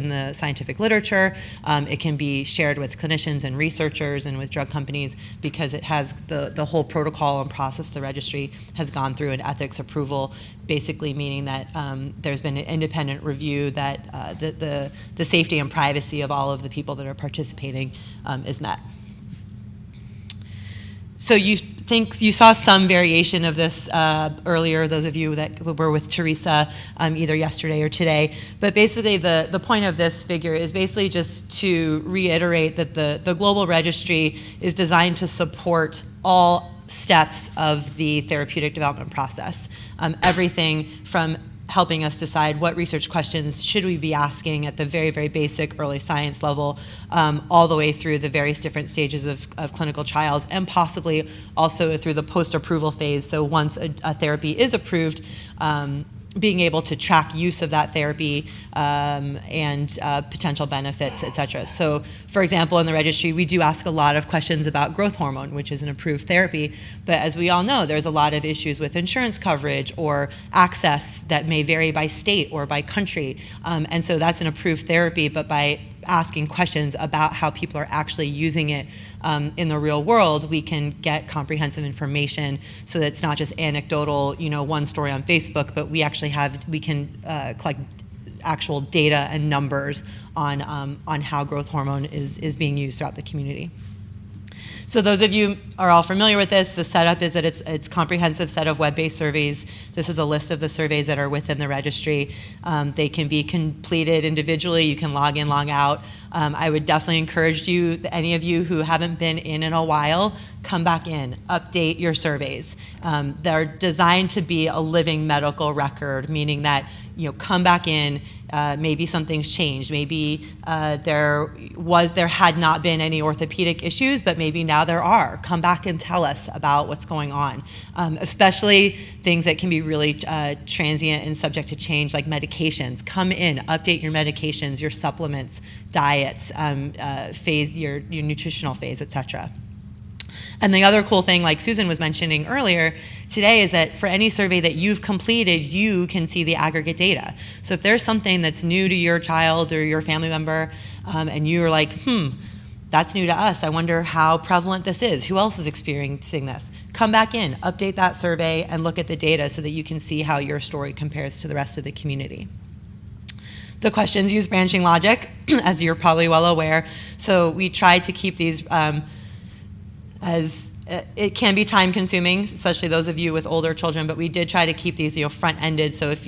the scientific literature. It can be shared with clinicians and researchers and with drug companies because it has the whole protocol and process of the registry has gone through an ethics approval, basically meaning that there's been an independent review that the safety and privacy of all of the people that are participating is met. So you saw some variation of this earlier, those of you that were with Teresa either yesterday or today. But basically the point of this figure is basically just to reiterate that the global registry is designed to support all steps of the therapeutic development process. Everything from helping us decide what research questions should we be asking at the very, very basic early science level, all the way through the various different stages of clinical trials, and possibly also through the post-approval phase. So once a therapy is approved, being able to track use of that therapy and potential benefits, et cetera. So, for example, in the registry, we do ask a lot of questions about growth hormone, which is an approved therapy. But as we all know, there's a lot of issues with insurance coverage or access that may vary by state or by country. And so that's an approved therapy, but by asking questions about how people are actually using it in the real world, we can get comprehensive information so that it's not just anecdotal, one story on Facebook, but we can collect actual data and numbers on how growth hormone is being used throughout the community. So those of you are all familiar with this. The setup is that it's comprehensive set of web-based surveys. This is a list of the surveys that are within the registry. They can be completed individually. You can log in, log out. I would definitely encourage you, any of you who haven't been in a while, come back in, update your surveys. They're designed to be a living medical record, meaning that come back in. Maybe something's changed. Maybe there had not been any orthopedic issues, but maybe now there are. Come back and tell us about what's going on, especially things that can be really transient and subject to change, like medications. Come in, update your medications, your supplements, diets, phase, your nutritional phase, etc. And the other cool thing, like Susan was mentioning earlier today, is that for any survey that you've completed, you can see the aggregate data. So if there's something that's new to your child or your family member, and you're like, that's new to us, I wonder how prevalent this is. Who else is experiencing this? Come back in, update that survey, and look at the data so that you can see how your story compares to the rest of the community. The questions use branching logic, as you're probably well aware. So we try to keep these as it can be time consuming, especially those of you with older children, but we did try to keep these front ended. So if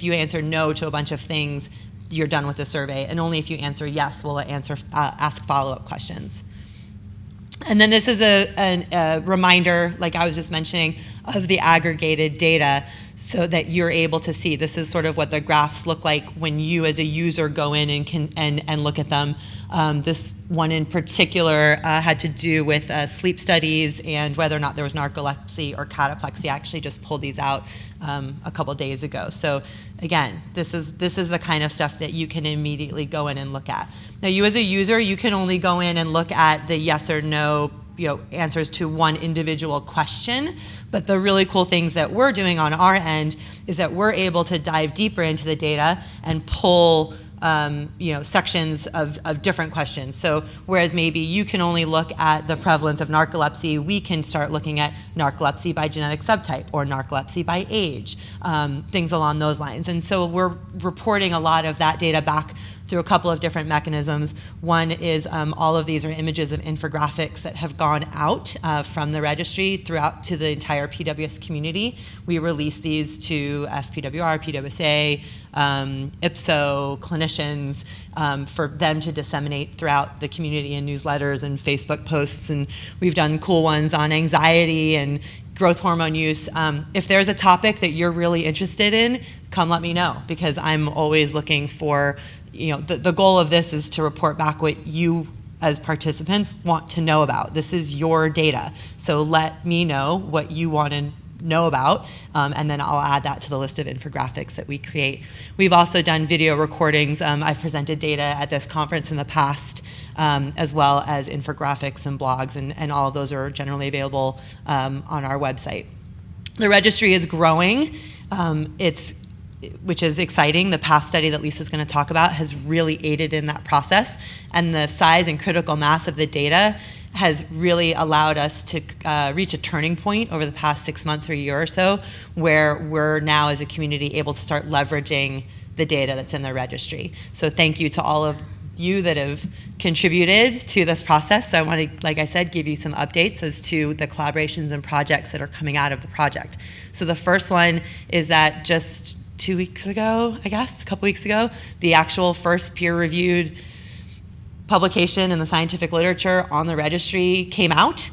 you answer no to a bunch of things, you're done with the survey, and only if you answer yes will it ask follow-up questions. And then this is a reminder, like I was just mentioning, of the aggregated data so that you're able to see. This is sort of what the graphs look like when you as a user go in and look at them. This one in particular had to do with sleep studies and whether or not there was narcolepsy or cataplexy. I actually just pulled these out a couple days ago. So again, this is the kind of stuff that you can immediately go in and look at. Now, you as a user, you can only go in and look at the yes or no answers to one individual question. But the really cool things that we're doing on our end is that we're able to dive deeper into the data and pull sections of different questions. So whereas maybe you can only look at the prevalence of narcolepsy, we can start looking at narcolepsy by genetic subtype or narcolepsy by age, things along those lines. And so we're reporting a lot of that data back through a couple of different mechanisms. One is all of these are images of infographics that have gone out from the registry throughout to the entire PWS community. We release these to FPWR, PWSA, IPSO, clinicians, for them to disseminate throughout the community in newsletters and Facebook posts. And we've done cool ones on anxiety and growth hormone use. If there's a topic that you're really interested in, come let me know, because I'm always looking for, the goal of this is to report back what you as participants want to know about. This is your data. So let me know what you want to know about, and then I'll add that to the list of infographics that we create. We've also done video recordings. I've presented data at this conference in the past, as well as infographics and blogs, and all of those are generally available on our website. The registry is growing. Which is exciting. The past study that Lisa's going to talk about has really aided in that process, and the size and critical mass of the data has really allowed us to reach a turning point over the past 6 months or a year or so, where we're now as a community able to start leveraging the data that's in the registry. So thank you to all of you that have contributed to this process. So I want to, like I said, give you some updates as to the collaborations and projects that are coming out of the project. So the first one is that just 2 weeks ago, I guess, a couple weeks ago, the actual first peer-reviewed publication in the scientific literature on the registry came out,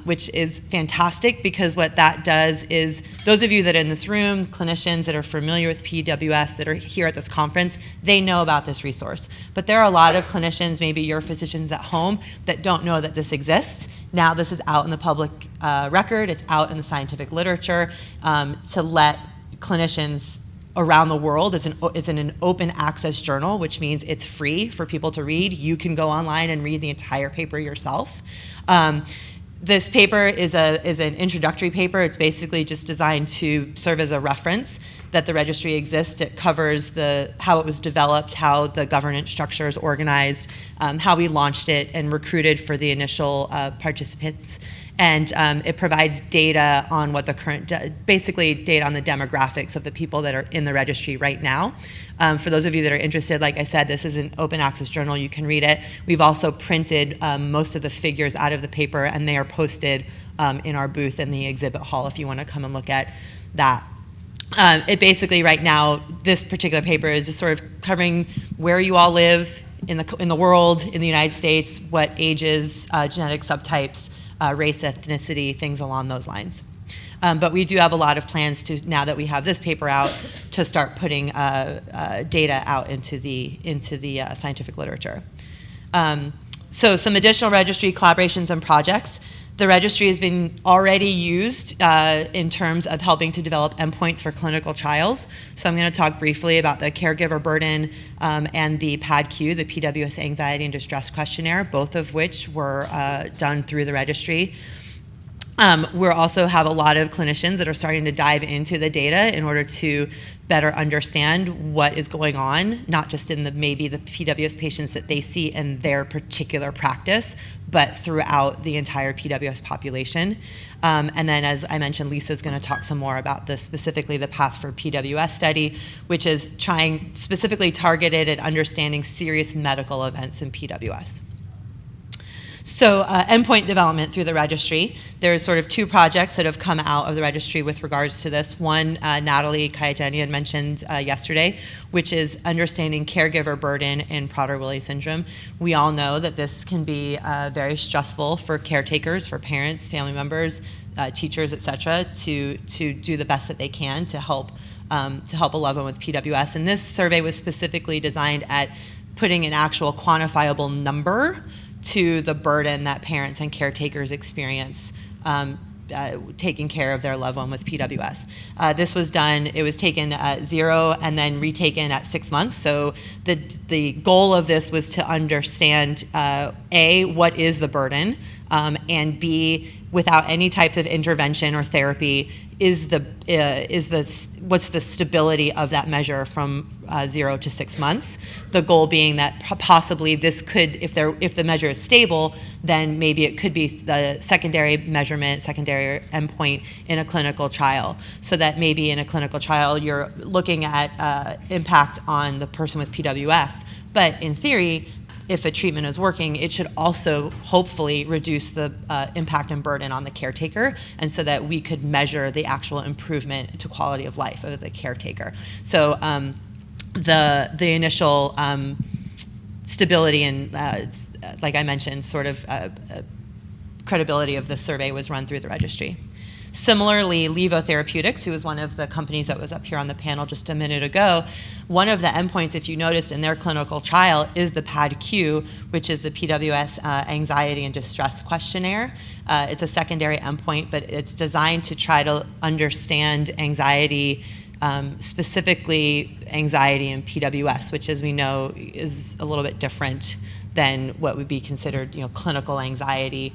which is fantastic, because what that does is, those of you that are in this room, clinicians that are familiar with PWS that are here at this conference, they know about this resource. But there are a lot of clinicians, maybe your physicians at home, that don't know that this exists. Now this is out in the public record, it's out in the scientific literature, to let clinicians around the world. It's in an open access journal, which means it's free for people to read. You can go online and read the entire paper yourself. This paper is an introductory paper. It's basically just designed to serve as a reference that the registry exists. It covers how it was developed, how the governance structure is organized, how we launched it and recruited for the initial participants. And it provides data on what the current, basically data on the demographics of the people that are in the registry right now. For those of you that are interested, like I said, this is an open access journal. You can read it. We've also printed most of the figures out of the paper, and they are posted in our booth in the exhibit hall if you want to come and look at that. It basically, right now, this particular paper is just sort of covering where you all live in the world, in the United States, what ages, genetic subtypes, race, ethnicity, things along those lines. But we do have a lot of plans to, now that we have this paper out, to start putting data out into the scientific literature. So some additional registry collaborations and projects. The registry has been already used in terms of helping to develop endpoints for clinical trials. So I'm going to talk briefly about the caregiver burden and the PADQ, the PWS Anxiety and Distress Questionnaire, both of which were done through the registry. We also have a lot of clinicians that are starting to dive into the data in order to better understand what is going on, not just in maybe the PWS patients that they see in their particular practice, but throughout the entire PWS population. And then, as I mentioned, Lisa's going to talk some more about this, specifically the Path for PWS study, which is trying specifically targeted at understanding serious medical events in PWS. So endpoint development through the registry. There's sort of two projects that have come out of the registry with regards to this. One, Natalie Kayajani had mentioned yesterday, which is understanding caregiver burden in Prader-Willi syndrome. We all know that this can be very stressful for caretakers, for parents, family members, teachers, et cetera, to do the best that they can to help a loved one with PWS. And this survey was specifically designed at putting an actual quantifiable number to the burden that parents and caretakers experience taking care of their loved one with PWS. This was done, it was taken at 0 and then retaken at 6 months. So the goal of this was to understand, A, what is the burden, and B, without any type of intervention or therapy, what's the stability of that measure from 0 to 6 months? The goal being that possibly this could, if the measure is stable, then maybe it could be the secondary measurement, secondary endpoint in a clinical trial. So that maybe in a clinical trial you're looking at impact on the person with PWS, but in theory, if a treatment is working, it should also hopefully reduce the impact and burden on the caretaker, and so that we could measure the actual improvement to quality of life of the caretaker. So the initial stability and, like I mentioned, sort of credibility of the survey was run through the registry. Similarly, Levo Therapeutics, who was one of the companies that was up here on the panel just a minute ago, one of the endpoints, if you noticed in their clinical trial, is the PADQ, which is the PWS Anxiety and Distress Questionnaire. It's a secondary endpoint, but it's designed to try to understand anxiety, specifically anxiety in PWS, which, as we know, is a little bit different than what would be considered, clinical anxiety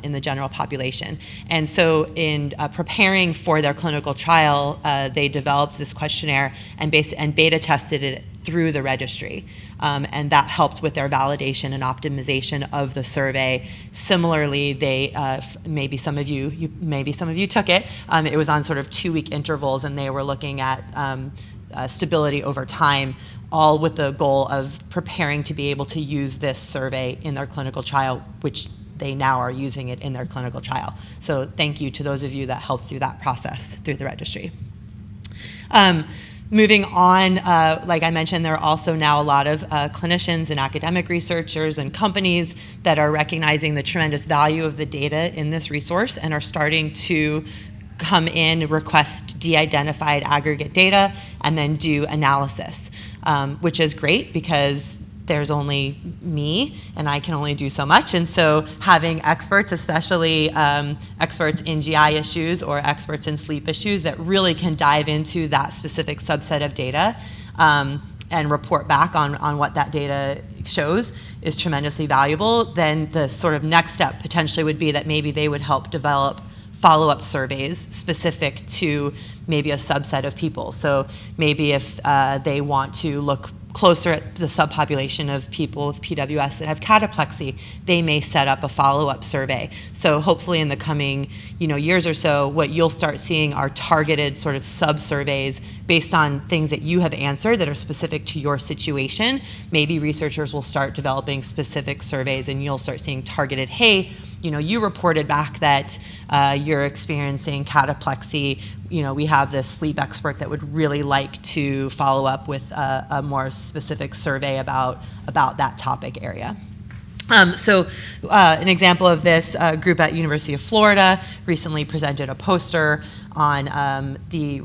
in the general population. And so in preparing for their clinical trial, they developed this questionnaire and beta tested it through the registry. And that helped with their validation and optimization of the survey. Similarly, they, maybe some of you took it. It was on sort of 2-week intervals, and they were looking at stability over time, all with the goal of preparing to be able to use this survey in their clinical trial, which they now are using it in their clinical trial. So thank you to those of you that helped through that process through the registry. Moving on, like I mentioned, there are also now a lot of clinicians and academic researchers and companies that are recognizing the tremendous value of the data in this resource and are starting to come in, request de-identified aggregate data, and then do analysis, which is great because there's only me and I can only do so much. And so having experts, especially experts in GI issues or experts in sleep issues that really can dive into that specific subset of data and report back on what that data shows is tremendously valuable. Then the sort of next step potentially would be that maybe they would help develop follow-up surveys specific to maybe a subset of people. So maybe if they want to look closer at the subpopulation of people with PWS that have cataplexy, they may set up a follow-up survey. So hopefully in the coming years or so, what you'll start seeing are targeted sort of sub-surveys based on things that you have answered that are specific to your situation. Maybe researchers will start developing specific surveys and you'll start seeing targeted, hey, you reported back that you're experiencing cataplexy. We have this sleep expert that would really like to follow up with a more specific survey about that topic area. So an example of this, a group at University of Florida recently presented a poster on the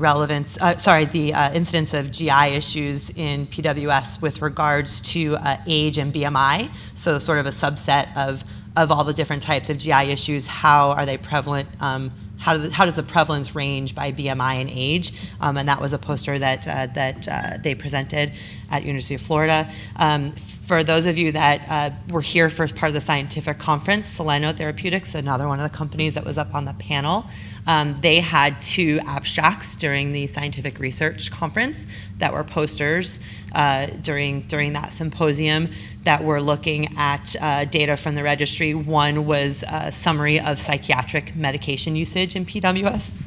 incidence of GI issues in PWS with regards to age and BMI. So sort of a subset of all the different types of GI issues. How are they prevalent? How does the prevalence range by BMI and age? And that was a poster that they presented at University of Florida. For those of you that were here for part of the scientific conference, Soleno Therapeutics, another one of the companies that was up on the panel, they had 2 abstracts during the scientific research conference that were posters during that symposium that were looking at data from the registry. One was a summary of psychiatric medication usage in PWS.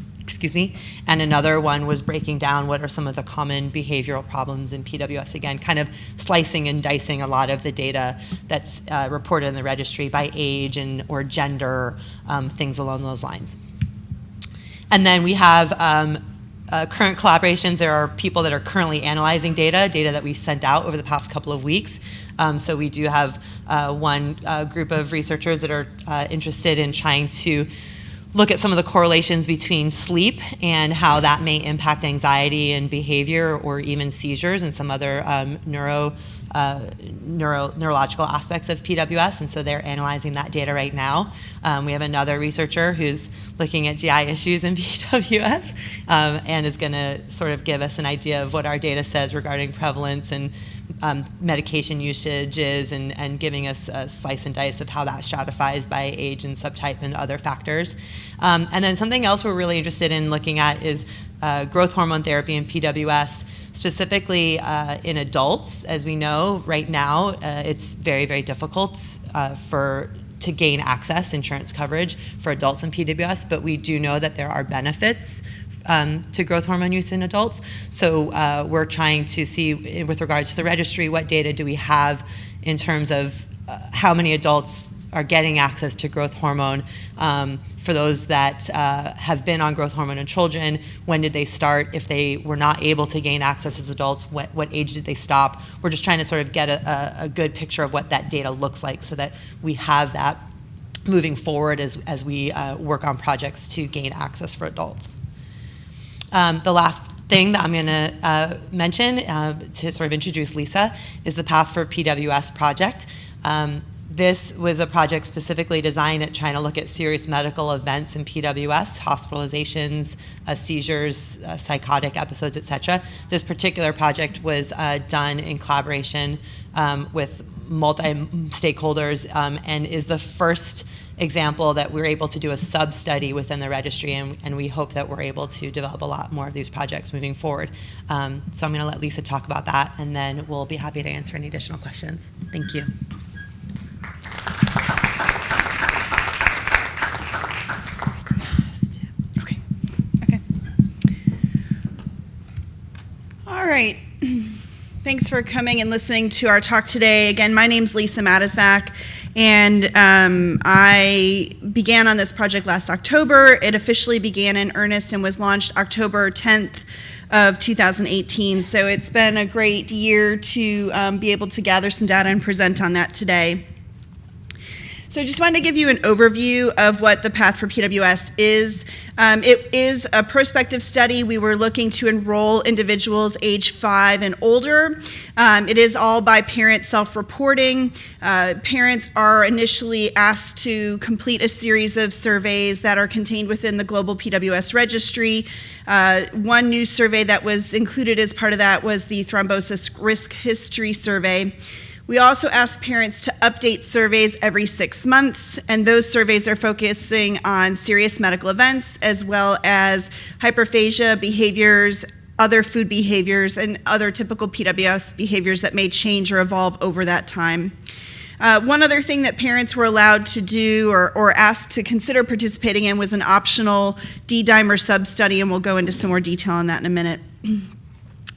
And another one was breaking down what are some of the common behavioral problems in PWS, again, kind of slicing and dicing a lot of the data that's reported in the registry by age or gender, things along those lines. And then we have current collaborations. There are people that are currently analyzing data that we sent out over the past couple of weeks. So we do have one group of researchers that are interested in trying to look at some of the correlations between sleep and how that may impact anxiety and behavior or even seizures and some other neurological aspects of PWS, and so they're analyzing that data right now. We have another researcher who's looking at GI issues in PWS and is going to sort of give us an idea of what our data says regarding prevalence and medication usage is, and giving us a slice and dice of how that stratifies by age and subtype and other factors. And then something else we're really interested in looking at is growth hormone therapy in PWS, specifically in adults. As we know, right now, it's very, very difficult to gain access, insurance coverage for adults in PWS, but we do know that there are benefits to growth hormone use in adults. So we're trying to see, with regards to the registry, what data do we have in terms of how many adults are getting access to growth hormone. For those that have been on growth hormone in children, when did they start? If they were not able to gain access as adults, what age did they stop? We're just trying to sort of get a good picture of what that data looks like so that we have that moving forward as we work on projects to gain access for adults. The last thing that I'm going to mention to sort of introduce Lisa is the Path for PWS project. This was a project specifically designed at trying to look at serious medical events in PWS, hospitalizations, seizures, psychotic episodes, et cetera. This particular project was done in collaboration with multi-stakeholders and is the first example that we're able to do a sub-study within the registry, and we hope that we're able to develop a lot more of these projects moving forward. So I'm going to let Lisa talk about that, and then we'll be happy to answer any additional questions. Thank you. Okay. All right. Thanks for coming and listening to our talk today. Again, my name's Lisa Mattisvac, and I began on this project last October. It officially began in earnest and was launched October 10th of 2018. So it's been a great year to be able to gather some data and present on that today. So I just wanted to give you an overview of what the Path for PWS is. It is a prospective study. We were looking to enroll individuals age 5 and older. It is all by parent self-reporting. Parents are initially asked to complete a series of surveys that are contained within the Global PWS Registry. One new survey that was included as part of that was the Thrombosis Risk History Survey. We also ask parents to update surveys every 6 months, and those surveys are focusing on serious medical events as well as hyperphagia behaviors, other food behaviors, and other typical PWS behaviors that may change or evolve over that time. One other thing that parents were allowed to do or asked to consider participating in was an optional D-dimer sub-study, and we'll go into some more detail on that in a minute.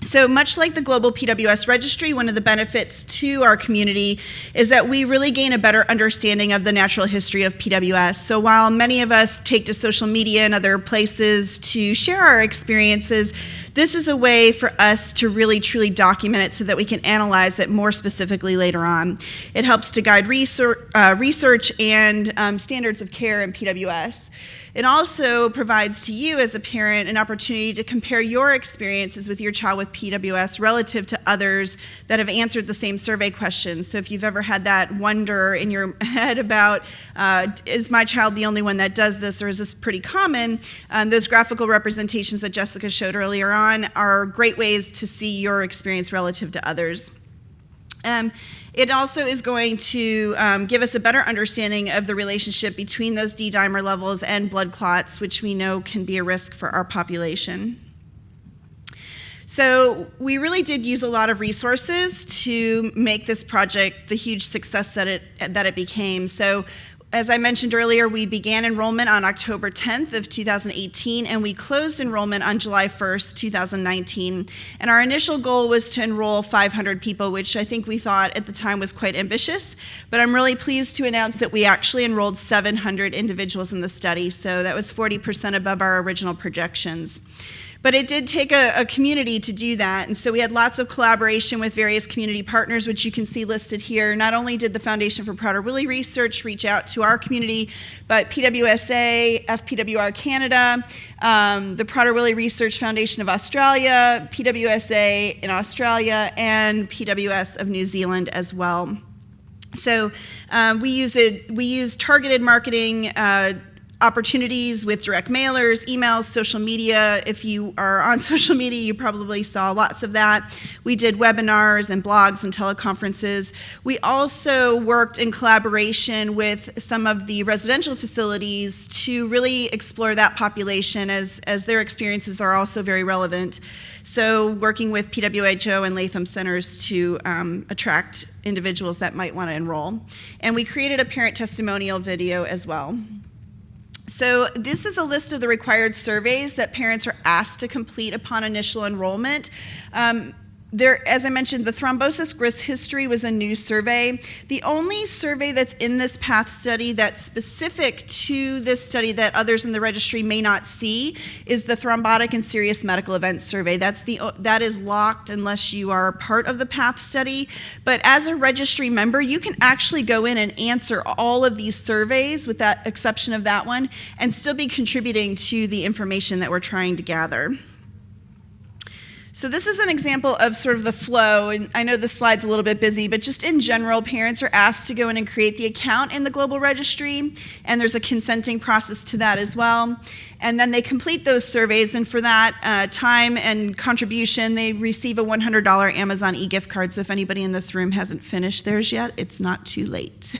So much like the global PWS registry, one of the benefits to our community is that we really gain a better understanding of the natural history of PWS. So while many of us take to social media and other places to share our experiences, this is a way for us to really truly document it so that we can analyze it more specifically later on. It helps to guide research and standards of care in PWS. It also provides to you as a parent an opportunity to compare your experiences with your child with PWS relative to others that have answered the same survey questions. So if you've ever had that wonder in your head about, is my child the only one that does this, or is this pretty common, those graphical representations that Jessica showed earlier on are great ways to see your experience relative to others. It also is going to give us a better understanding of the relationship between those D-dimer levels and blood clots, which we know can be a risk for our population. So we really did use a lot of resources to make this project the huge success that it became. So as I mentioned earlier, we began enrollment on October 10th of 2018, and we closed enrollment on July 1st, 2019. And our initial goal was to enroll 500 people, which I think we thought at the time was quite ambitious. But I'm really pleased to announce that we actually enrolled 700 individuals in the study, so that was 40% above our original projections. But it did take a community to do that, and so we had lots of collaboration with various community partners, which you can see listed here. Not only did the Foundation for Prader-Willi Research reach out to our community, but PWSA, FPWR Canada, the Prader-Willi Research Foundation of Australia, PWSA in Australia, and PWS of New Zealand as well. So we use targeted marketing opportunities with direct mailers, emails, social media. If you are on social media, you probably saw lots of that. We did webinars and blogs and teleconferences. We also worked in collaboration with some of the residential facilities to really explore that population as their experiences are also very relevant. So working with PWHO and Latham Centers to attract individuals that might want to enroll. And we created a parent testimonial video as well. So this is a list of the required surveys that parents are asked to complete upon initial enrollment. As I mentioned, the thrombosis risk history was a new survey. The only survey that's in this PATH study that's specific to this study that others in the registry may not see is the thrombotic and serious medical events survey. That is locked unless you are part of the PATH study. But as a registry member, you can actually go in and answer all of these surveys with that exception of that one and still be contributing to the information that we're trying to gather. So this is an example of sort of the flow, and I know this slide's a little bit busy, but just in general, parents are asked to go in and create the account in the global registry, and there's a consenting process to that as well. And then they complete those surveys, and for that time and contribution, they receive a $100 Amazon e-gift card. So if anybody in this room hasn't finished theirs yet, it's not too late.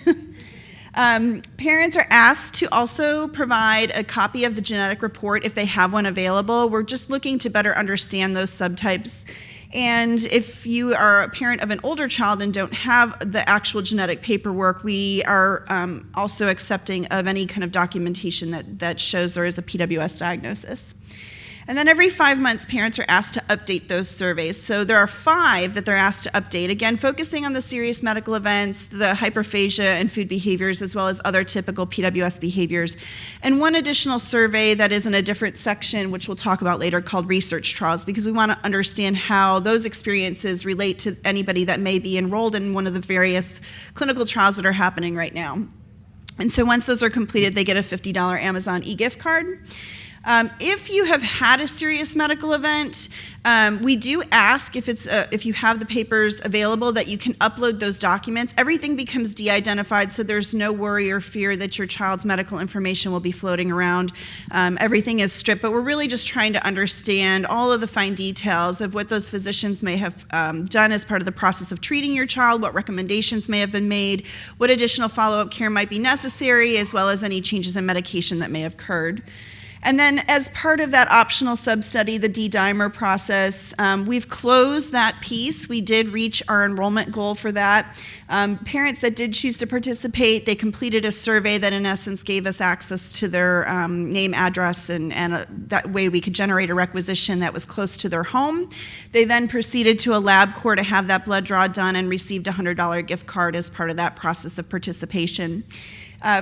Parents are asked to also provide a copy of the genetic report if they have one available. We're just looking to better understand those subtypes. And if you are a parent of an older child and don't have the actual genetic paperwork, we are also accepting of any kind of documentation that shows there is a PWS diagnosis. And then every 5 months, parents are asked to update those surveys. So there are 5 that they're asked to update, again, focusing on the serious medical events, the hyperphagia and food behaviors, as well as other typical PWS behaviors. And one additional survey that is in a different section, which we'll talk about later, called research trials, because we want to understand how those experiences relate to anybody that may be enrolled in one of the various clinical trials that are happening right now. And so once those are completed, they get a $50 Amazon e-gift card. If you have had a serious medical event, we do ask if you have the papers available that you can upload those documents. Everything becomes de-identified, so there's no worry or fear that your child's medical information will be floating around. Everything is stripped, but we're really just trying to understand all of the fine details of what those physicians may have done as part of the process of treating your child, what recommendations may have been made, what additional follow-up care might be necessary, as well as any changes in medication that may have occurred. And then as part of that optional sub-study, the D-dimer process, we've closed that piece. We did reach our enrollment goal for that. Parents that did choose to participate, they completed a survey that in essence gave us access to their name, address, and that way we could generate a requisition that was close to their home. They then proceeded to a LabCorp to have that blood draw done and received a $100 gift card as part of that process of participation.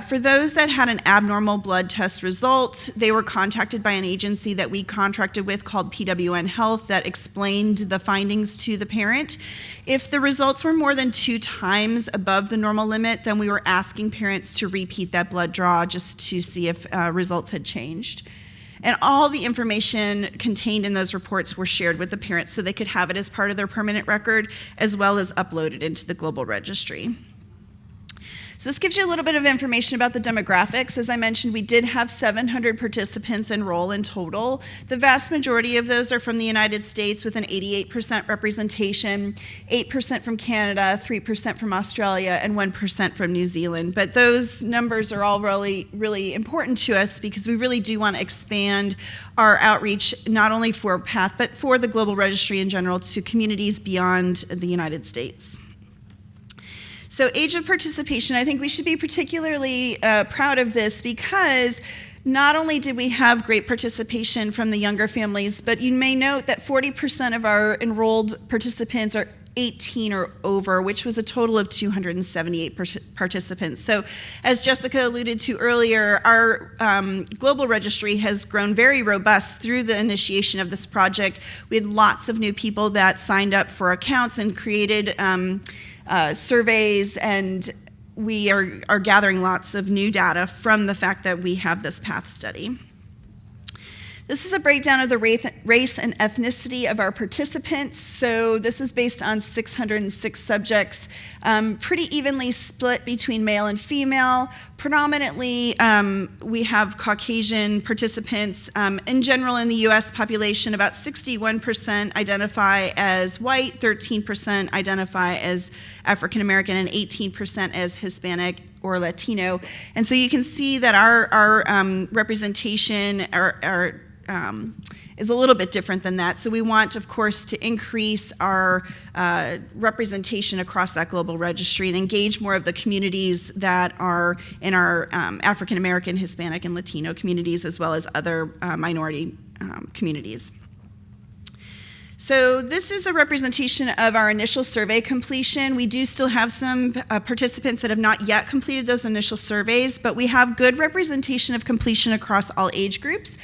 For those that had an abnormal blood test result, they were contacted by an agency that we contracted with called PWN Health that explained the findings to the parent. If the results were more than 2 times above the normal limit, then we were asking parents to repeat that blood draw just to see if results had changed. And all the information contained in those reports were shared with the parents so they could have it as part of their permanent record as well as uploaded into the global registry. So this gives you a little bit of information about the demographics. As I mentioned, we did have 700 participants enroll in total. The vast majority of those are from the United States with an 88% representation, 8% from Canada, 3% from Australia, and 1% from New Zealand. But those numbers are all really, really important to us because we really do want to expand our outreach not only for PATH, but for the global registry in general to communities beyond the United States. So age of participation, I think we should be particularly proud of this because not only did we have great participation from the younger families, but you may note that 40% of our enrolled participants are 18 or over, which was a total of 278 participants. So as Jessica alluded to earlier, our global registry has grown very robust through the initiation of this project. We had lots of new people that signed up for accounts and created surveys, and we are gathering lots of new data from the fact that we have this PATH study. This is a breakdown of the race and ethnicity of our participants. So this is based on 606 subjects, pretty evenly split between male and female. Predominantly, we have Caucasian participants. In general, in the US population, about 61% identify as white, 13% identify as African American, and 18% as Hispanic or Latino. And so you can see that our representation is a little bit different than that. So we want, of course, to increase our representation across that global registry and engage more of the communities that are in our African American, Hispanic, and Latino communities, as well as other minority communities. So this is a representation of our initial survey completion. We do still have some participants that have not yet completed those initial surveys, but we have good representation of completion across all age groups.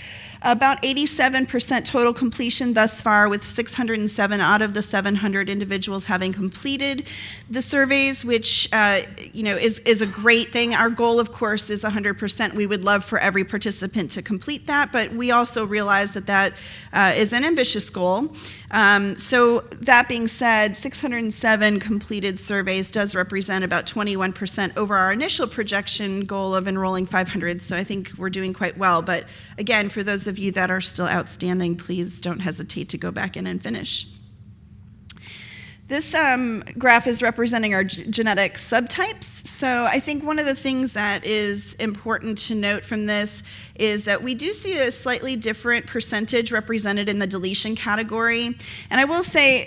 About 87% total completion thus far, with 607 out of the 700 individuals having completed the surveys, which is a great thing. Our goal, of course, is 100%. We would love for every participant to complete that, but we also realize that is an ambitious goal. So that being said, 607 completed surveys does represent about 21% over our initial projection goal of enrolling 500, so I think we're doing quite well. But again, for those of you that are still outstanding, please don't hesitate to go back in and finish. This graph is representing our genetic subtypes. So I think one of the things that is important to note from this is that we do see a slightly different percentage represented in the deletion category. And I will say,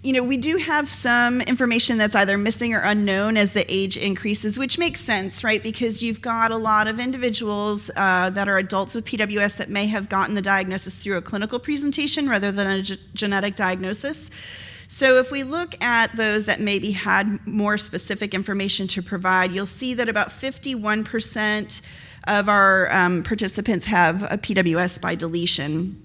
we do have some information that's either missing or unknown as the age increases, which makes sense, right? Because you've got a lot of individuals that are adults with PWS that may have gotten the diagnosis through a clinical presentation rather than a genetic diagnosis. So if we look at those that maybe had more specific information to provide, you'll see that about 51% of our participants have a PWS by deletion,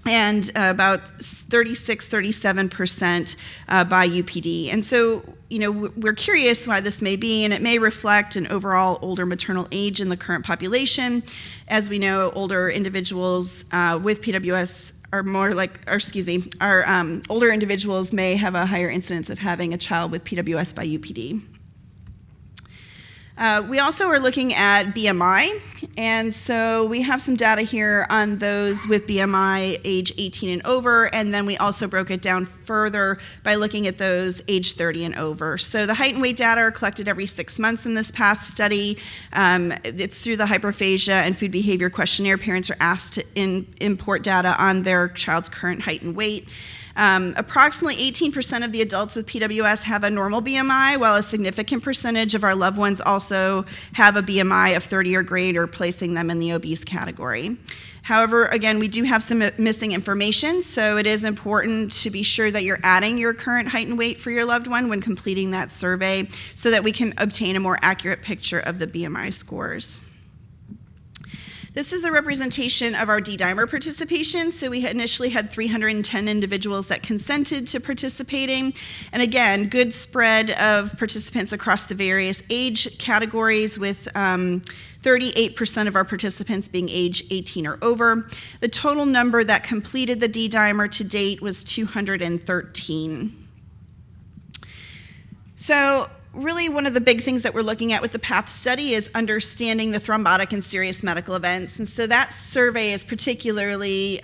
and about 37% by UPD. And so, we're curious why this may be, and it may reflect an overall older maternal age in the current population. As we know, older individuals with PWS older individuals may have a higher incidence of having a child with PWS by UPD. We also are looking at BMI, and so we have some data here on those with BMI age 18 and over, and then we also broke it down further by looking at those age 30 and over. So the height and weight data are collected every 6 months in this PATH study. It's through the Hyperphagia and Food Behavior Questionnaire. Parents are asked to import data on their child's current height and weight. Approximately 18% of the adults with PWS have a normal BMI, while a significant percentage of our loved ones also have a BMI of 30 or greater, placing them in the obese category. However, again, we do have some missing information, so it is important to be sure that you're adding your current height and weight for your loved one when completing that survey so that we can obtain a more accurate picture of the BMI scores. This is a representation of our D-dimer participation. So we initially had 310 individuals that consented to participating. And again, good spread of participants across the various age categories, with 38% of our participants being age 18 or over. The total number that completed the D-dimer to date was 213. So really, one of the big things that we're looking at with the PATH study is understanding the thrombotic and serious medical events. And so that survey is particularly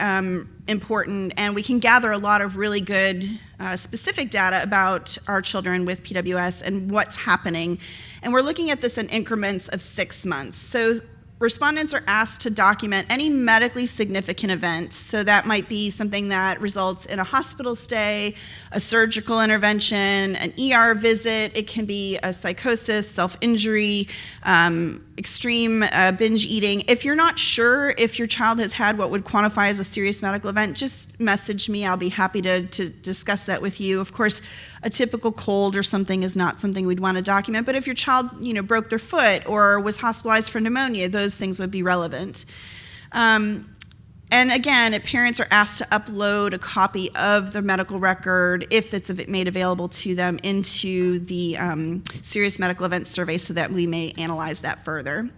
important, and we can gather a lot of really good specific data about our children with PWS and what's happening. And we're looking at this in increments of 6 months. So respondents are asked to document any medically significant event. So that might be something that results in a hospital stay, a surgical intervention, an ER visit. It can be a psychosis, self-injury, extreme binge eating. If you're not sure if your child has had what would quantify as a serious medical event, just message me. I'll be happy to discuss that with you. Of course, a typical cold or something is not something we'd want to document, but if your child, broke their foot or was hospitalized for pneumonia, those things would be relevant. And again, parents are asked to upload a copy of the medical record, if it's made available to them, into the serious medical events survey so that we may analyze that further.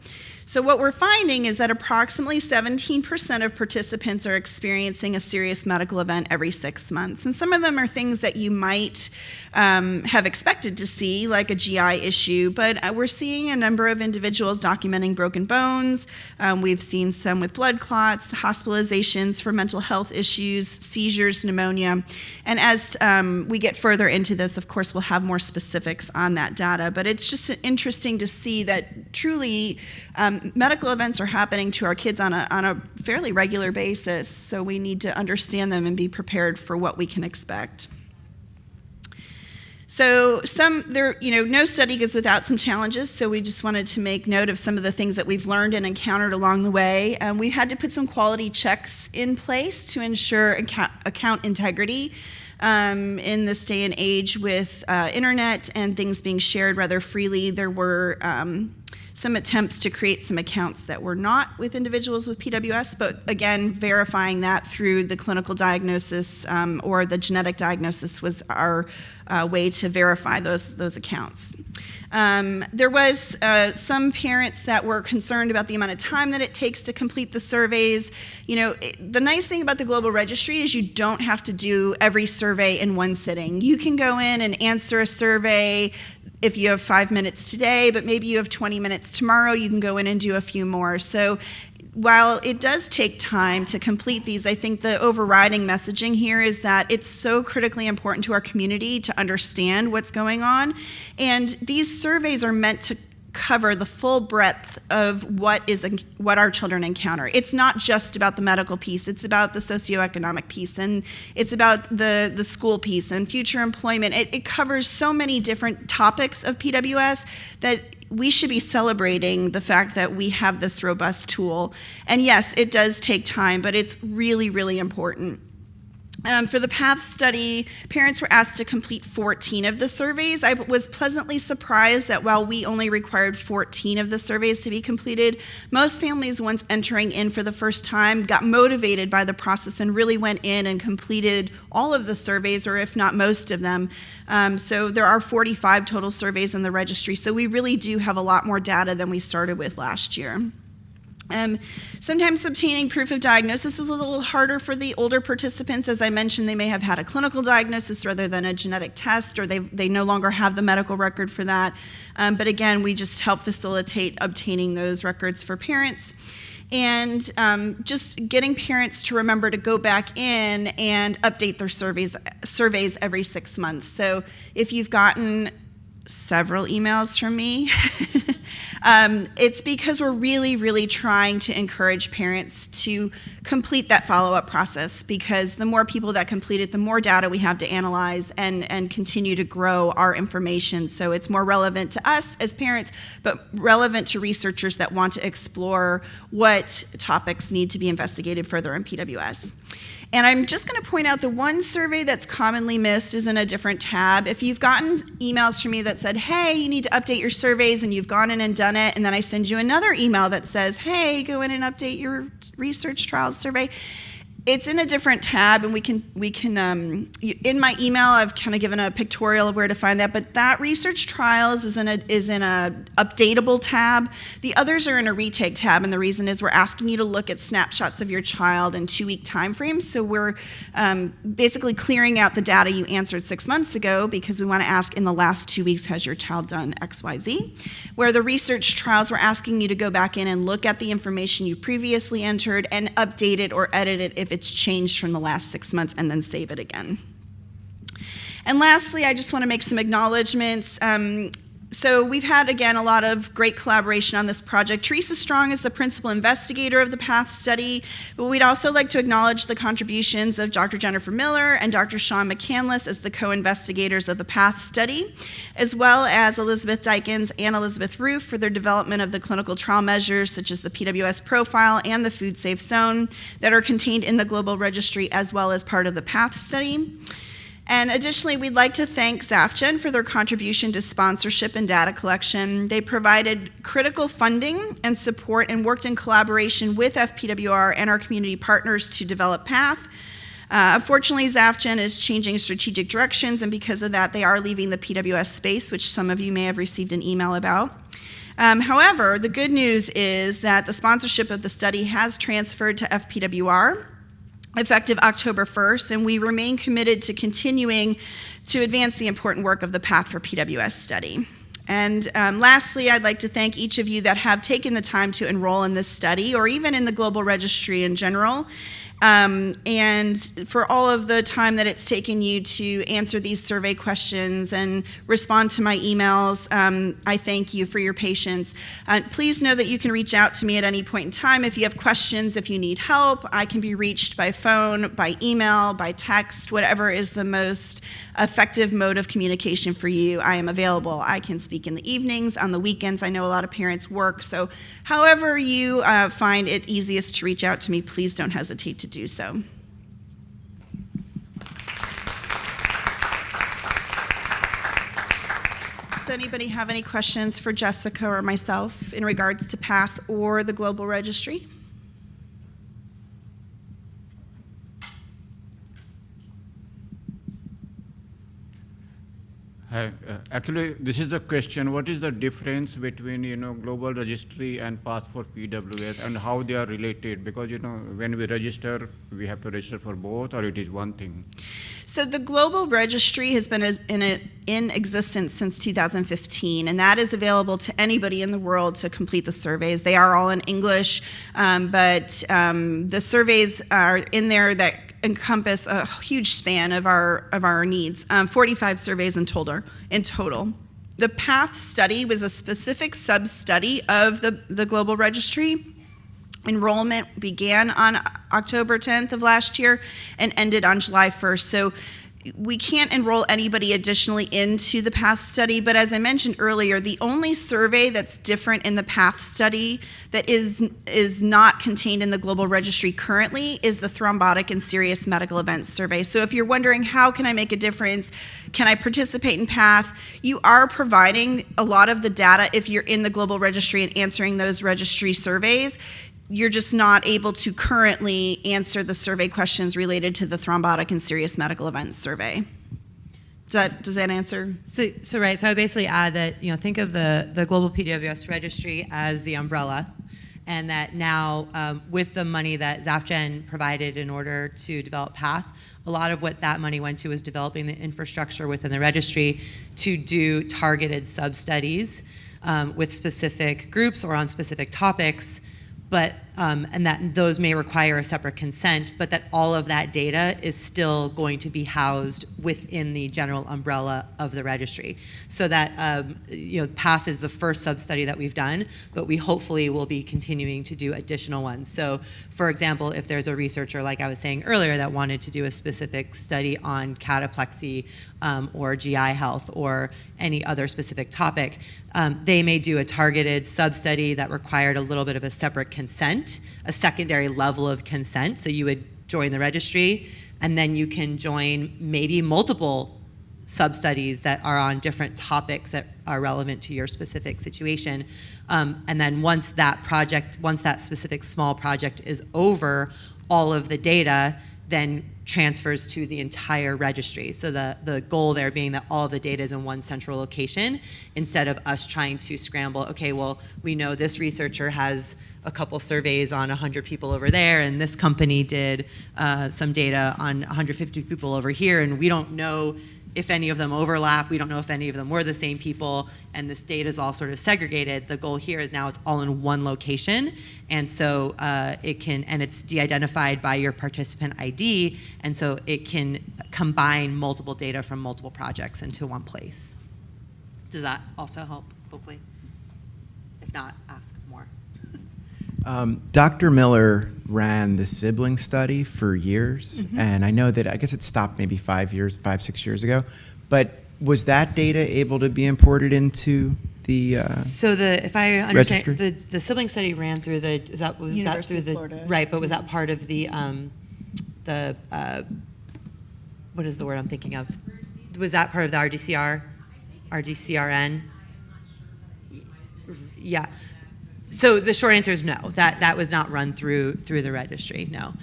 So what we're finding is that approximately 17% of participants are experiencing a serious medical event every 6 months. And some of them are things that you might have expected to see, like a GI issue, but we're seeing a number of individuals documenting broken bones. We've seen some with blood clots, hospitalizations for mental health issues, seizures, pneumonia. And as we get further into this, of course, we'll have more specifics on that data. But it's just interesting to see that truly medical events are happening to our kids on a fairly regular basis, so we need to understand them and be prepared for what we can expect. So no study goes without some challenges, so we just wanted to make note of some of the things that we've learned and encountered along the way. We had to put some quality checks in place to ensure account integrity. In this day and age with internet and things being shared rather freely, there were some attempts to create some accounts that were not with individuals with PWS, but again, verifying that through the clinical diagnosis or the genetic diagnosis was our way to verify those accounts. There was some parents that were concerned about the amount of time that it takes to complete the surveys. The nice thing about the Global Registry is you don't have to do every survey in one sitting. You can go in and answer a survey if you have 5 minutes today, but maybe you have 20 minutes tomorrow, you can go in and do a few more. So while it does take time to complete these, I think the overriding messaging here is that it's so critically important to our community to understand what's going on. And these surveys are meant to cover the full breadth of what our children encounter. It's not just about the medical piece, it's about the socioeconomic piece, and it's about the school piece and future employment. It covers so many different topics of PWS that we should be celebrating the fact that we have this robust tool. And yes, it does take time, but it's really, really important. For the PATH study, parents were asked to complete 14 of the surveys. I was pleasantly surprised that while we only required 14 of the surveys to be completed, most families, once entering in for the first time, got motivated by the process and really went in and completed all of the surveys, or if not most of them. So there are 45 total surveys in the registry, so we really do have a lot more data than we started with last year. Sometimes obtaining proof of diagnosis was a little harder for the older participants. As I mentioned, they may have had a clinical diagnosis rather than a genetic test, or they no longer have the medical record for that. But again, we just help facilitate obtaining those records for parents. And just getting parents to remember to go back in and update their surveys every 6 months. So if you've gotten several emails from me, it's because we're really, really trying to encourage parents to complete that follow-up process, because the more people that complete it, the more data we have to analyze and continue to grow our information. So it's more relevant to us as parents, but relevant to researchers that want to explore what topics need to be investigated further in PWS. And I'm just going to point out the one survey that's commonly missed is in a different tab. If you've gotten emails from me that said, hey, you need to update your surveys, and you've gone in and done it, and then I send you another email that says, hey, go in and update your research trials survey, it's in a different tab, and we can in my email I've kind of given a pictorial of where to find that, but that research trials is in a updatable tab. The others are in a retake tab, and the reason is we're asking you to look at snapshots of your child in 2-week time frames. So we're basically clearing out the data you answered 6 months ago, because we want to ask, in the last 2 weeks, has your child done XYZ? Where the research trials, we're asking you to go back in and look at the information you previously entered and update it or edit it if it's changed from the last 6 months, and then save it again. And lastly, I just want to make some acknowledgments. So we've had, again, a lot of great collaboration on this project. Teresa Strong is the principal investigator of the PATH study, but we'd also like to acknowledge the contributions of Dr. Jennifer Miller and Dr. Sean McCandless as the co-investigators of the PATH study, as well as Elizabeth Dykins and Elizabeth Roof for their development of the clinical trial measures, such as the PWS profile and the food safe zone, that are contained in the global registry as well as part of the PATH study. And additionally, we'd like to thank Zafgen for their contribution to sponsorship and data collection. They provided critical funding and support and worked in collaboration with FPWR and our community partners to develop PATH. Unfortunately, Zafgen is changing strategic directions, and because of that, they are leaving the PWS space, which some of you may have received an email about. However, the good news is that the sponsorship of the study has transferred to FPWR, effective October 1st, and we remain committed to continuing to advance the important work of the PATH for PWS study. And lastly, I'd like to thank each of you that have taken the time to enroll in this study, or even in the global registry in general, and for all of the time that it's taken you to answer these survey questions and respond to my emails. I thank you for your patience. Please know that you can reach out to me at any point in time if you have questions, if you need help. I can be reached by phone, by email, by text, whatever is the most effective mode of communication for you. I am available. I can speak in the evenings, on the weekends. I know a lot of parents work, so however you find it easiest to reach out to me, please don't hesitate to do so. Does anybody have any questions for Jessica or myself in regards to PATH or the Global Registry? Hi. Actually, this is the question: what is the difference between global registry and PATH for PWS, and how they are related? Because when we register, we have to register for both, or it is one thing. So the global registry has been in existence since 2015, and that is available to anybody in the world to complete the surveys. They are all in English, but the surveys are in there that encompass a huge span of our needs, 45 surveys in total. The PATH study was a specific sub-study of the global registry. Enrollment began on October 10th of last year and ended on July 1st. So we can't enroll anybody additionally into the PATH study, but as I mentioned earlier, the only survey that's different in the PATH study that is not contained in the global registry currently is the thrombotic and serious medical events survey. So if you're wondering, how can I make a difference? Can I participate in PATH? You are providing a lot of the data if you're in the global registry and answering those registry surveys. You're just not able to currently answer the survey questions related to the thrombotic and serious medical events survey. Does that answer? So right. So I would basically add that think of the global PWS registry as the umbrella, and that now with the money that ZapGen provided in order to develop PATH, a lot of what that money went to was developing the infrastructure within the registry to do targeted sub-studies with specific groups or on specific topics, but and that those may require a separate consent, but that all of that data is still going to be housed within the general umbrella of the registry. So that PATH is the first sub-study that we've done, but we hopefully will be continuing to do additional ones. So for example, if there's a researcher, like I was saying earlier, that wanted to do a specific study on cataplexy or GI health or any other specific topic, they may do a targeted sub-study that required a little bit of a separate consent, a secondary level of consent. So you would join the registry, and then you can join maybe multiple sub-studies that are on different topics that are relevant to your specific situation. And then once that specific small project is over, all of the data then transfers to the entire registry. So the goal there being that all of the data is in one central location, instead of us trying to scramble, okay, well, we know this researcher has a couple surveys on 100 people over there, and this company did some data on 150 people over here, and we don't know if any of them overlap, we don't know if any of them were the same people, and this data is all sort of segregated. The goal here is now it's all in one location, and so it's de-identified by your participant ID, and so it can combine multiple data from multiple projects into one place. Does that also help, hopefully? If not, ask more. Dr. Miller ran the sibling study for years, and I know that, I guess it stopped maybe 5, 6 years ago, but was that data able to be imported into the so if I understand, registry? the sibling study ran through the, University of Florida. right, but was that part of the what is the word I'm thinking of? Was that part of the RDCRN? Yeah. So the short answer is no. That was not run through the registry. No.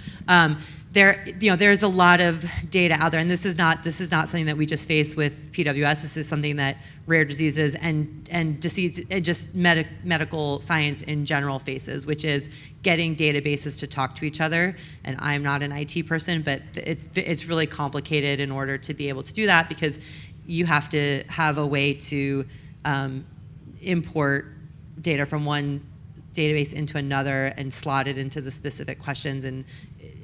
There's a lot of data out there, and this is not something that we just face with PWS. This is something that rare diseases and disease and just medical science in general faces, which is getting databases to talk to each other. And I'm not an IT person, but it's really complicated in order to be able to do that, because you have to have a way to import data from one database into another and slot it into the specific questions. And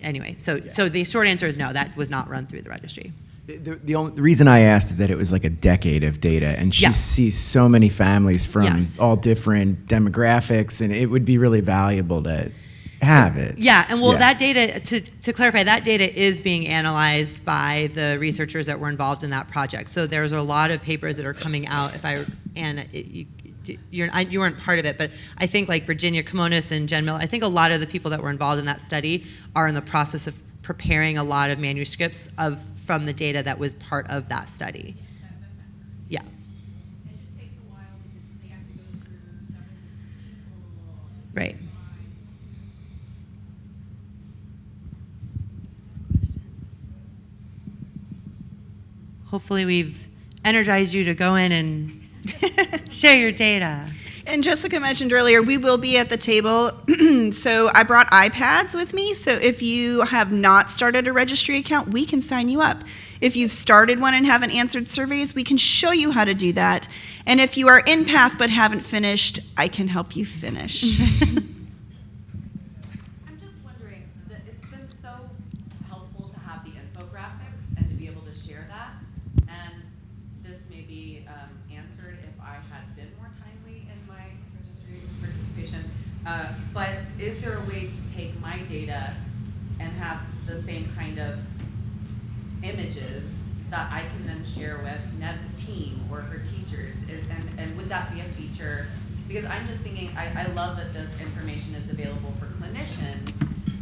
anyway, so the short answer is no, that was not run through the registry. The reason I asked is that it was like a decade of data, and she sees so many families from all different demographics, and it would be really valuable to have it. Yeah, and that data, to clarify, that data is being analyzed by the researchers that were involved in that project. So there's a lot of papers that are coming out. You weren't part of it, but I think like Virginia Kimonis and Jen Miller, I think a lot of the people that were involved in that study are in the process of preparing a lot of manuscripts from the data that was part of that study. Yeah. It just takes a while because they have to go through several people. Right. Hopefully we've energized you to go in and share your data. And Jessica mentioned earlier, we will be at the table. So I brought iPads with me. So if you have not started a registry account, we can sign you up. If you've started one and haven't answered surveys, we can show you how to do that. And if you are in PATH but haven't finished, I can help you finish. I'm just wondering, that it's been so helpful to have the infographics and to be able to share that. And this may be answered if I had been more timely in my registry participation. But is there a way to take my data and have the same kind of images that I can then share with Nev's team or her teachers? And would that be a feature? Because I'm just thinking, I love that this information is available for clinicians,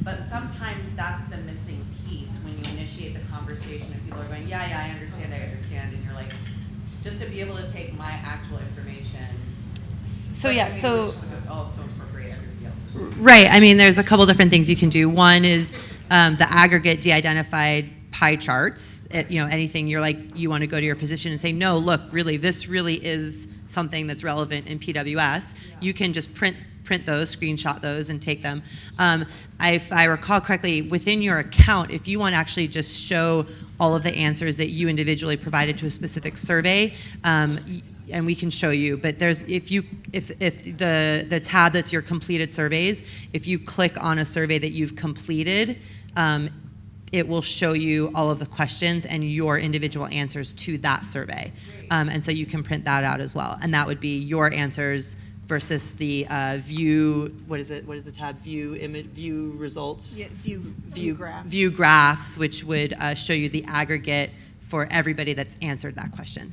but sometimes that's the missing piece when you initiate the conversation and people are going, yeah, I understand, and you're like, just to be able to take my actual information. So but yeah, maybe so. which would also incorporate everybody else. Right, I mean, there's a couple different things you can do. One is the aggregate de-identified pie charts. Anything you're like, you want to go to your physician and say, no, look, really, this really is something that's relevant in PWS. You can just print print those, screenshot those, and take them. If I recall correctly, within your account, if you want to actually just show all of the answers that you individually provided to a specific survey, and we can show you, but there's, if the tab that's your completed surveys, if you click on a survey that you've completed, it will show you all of the questions and your individual answers to that survey. And so you can print that out as well. And that would be your answers versus the view, what is the tab? View results? Yeah, view graphs. View graphs, which would show you the aggregate for everybody that's answered that question.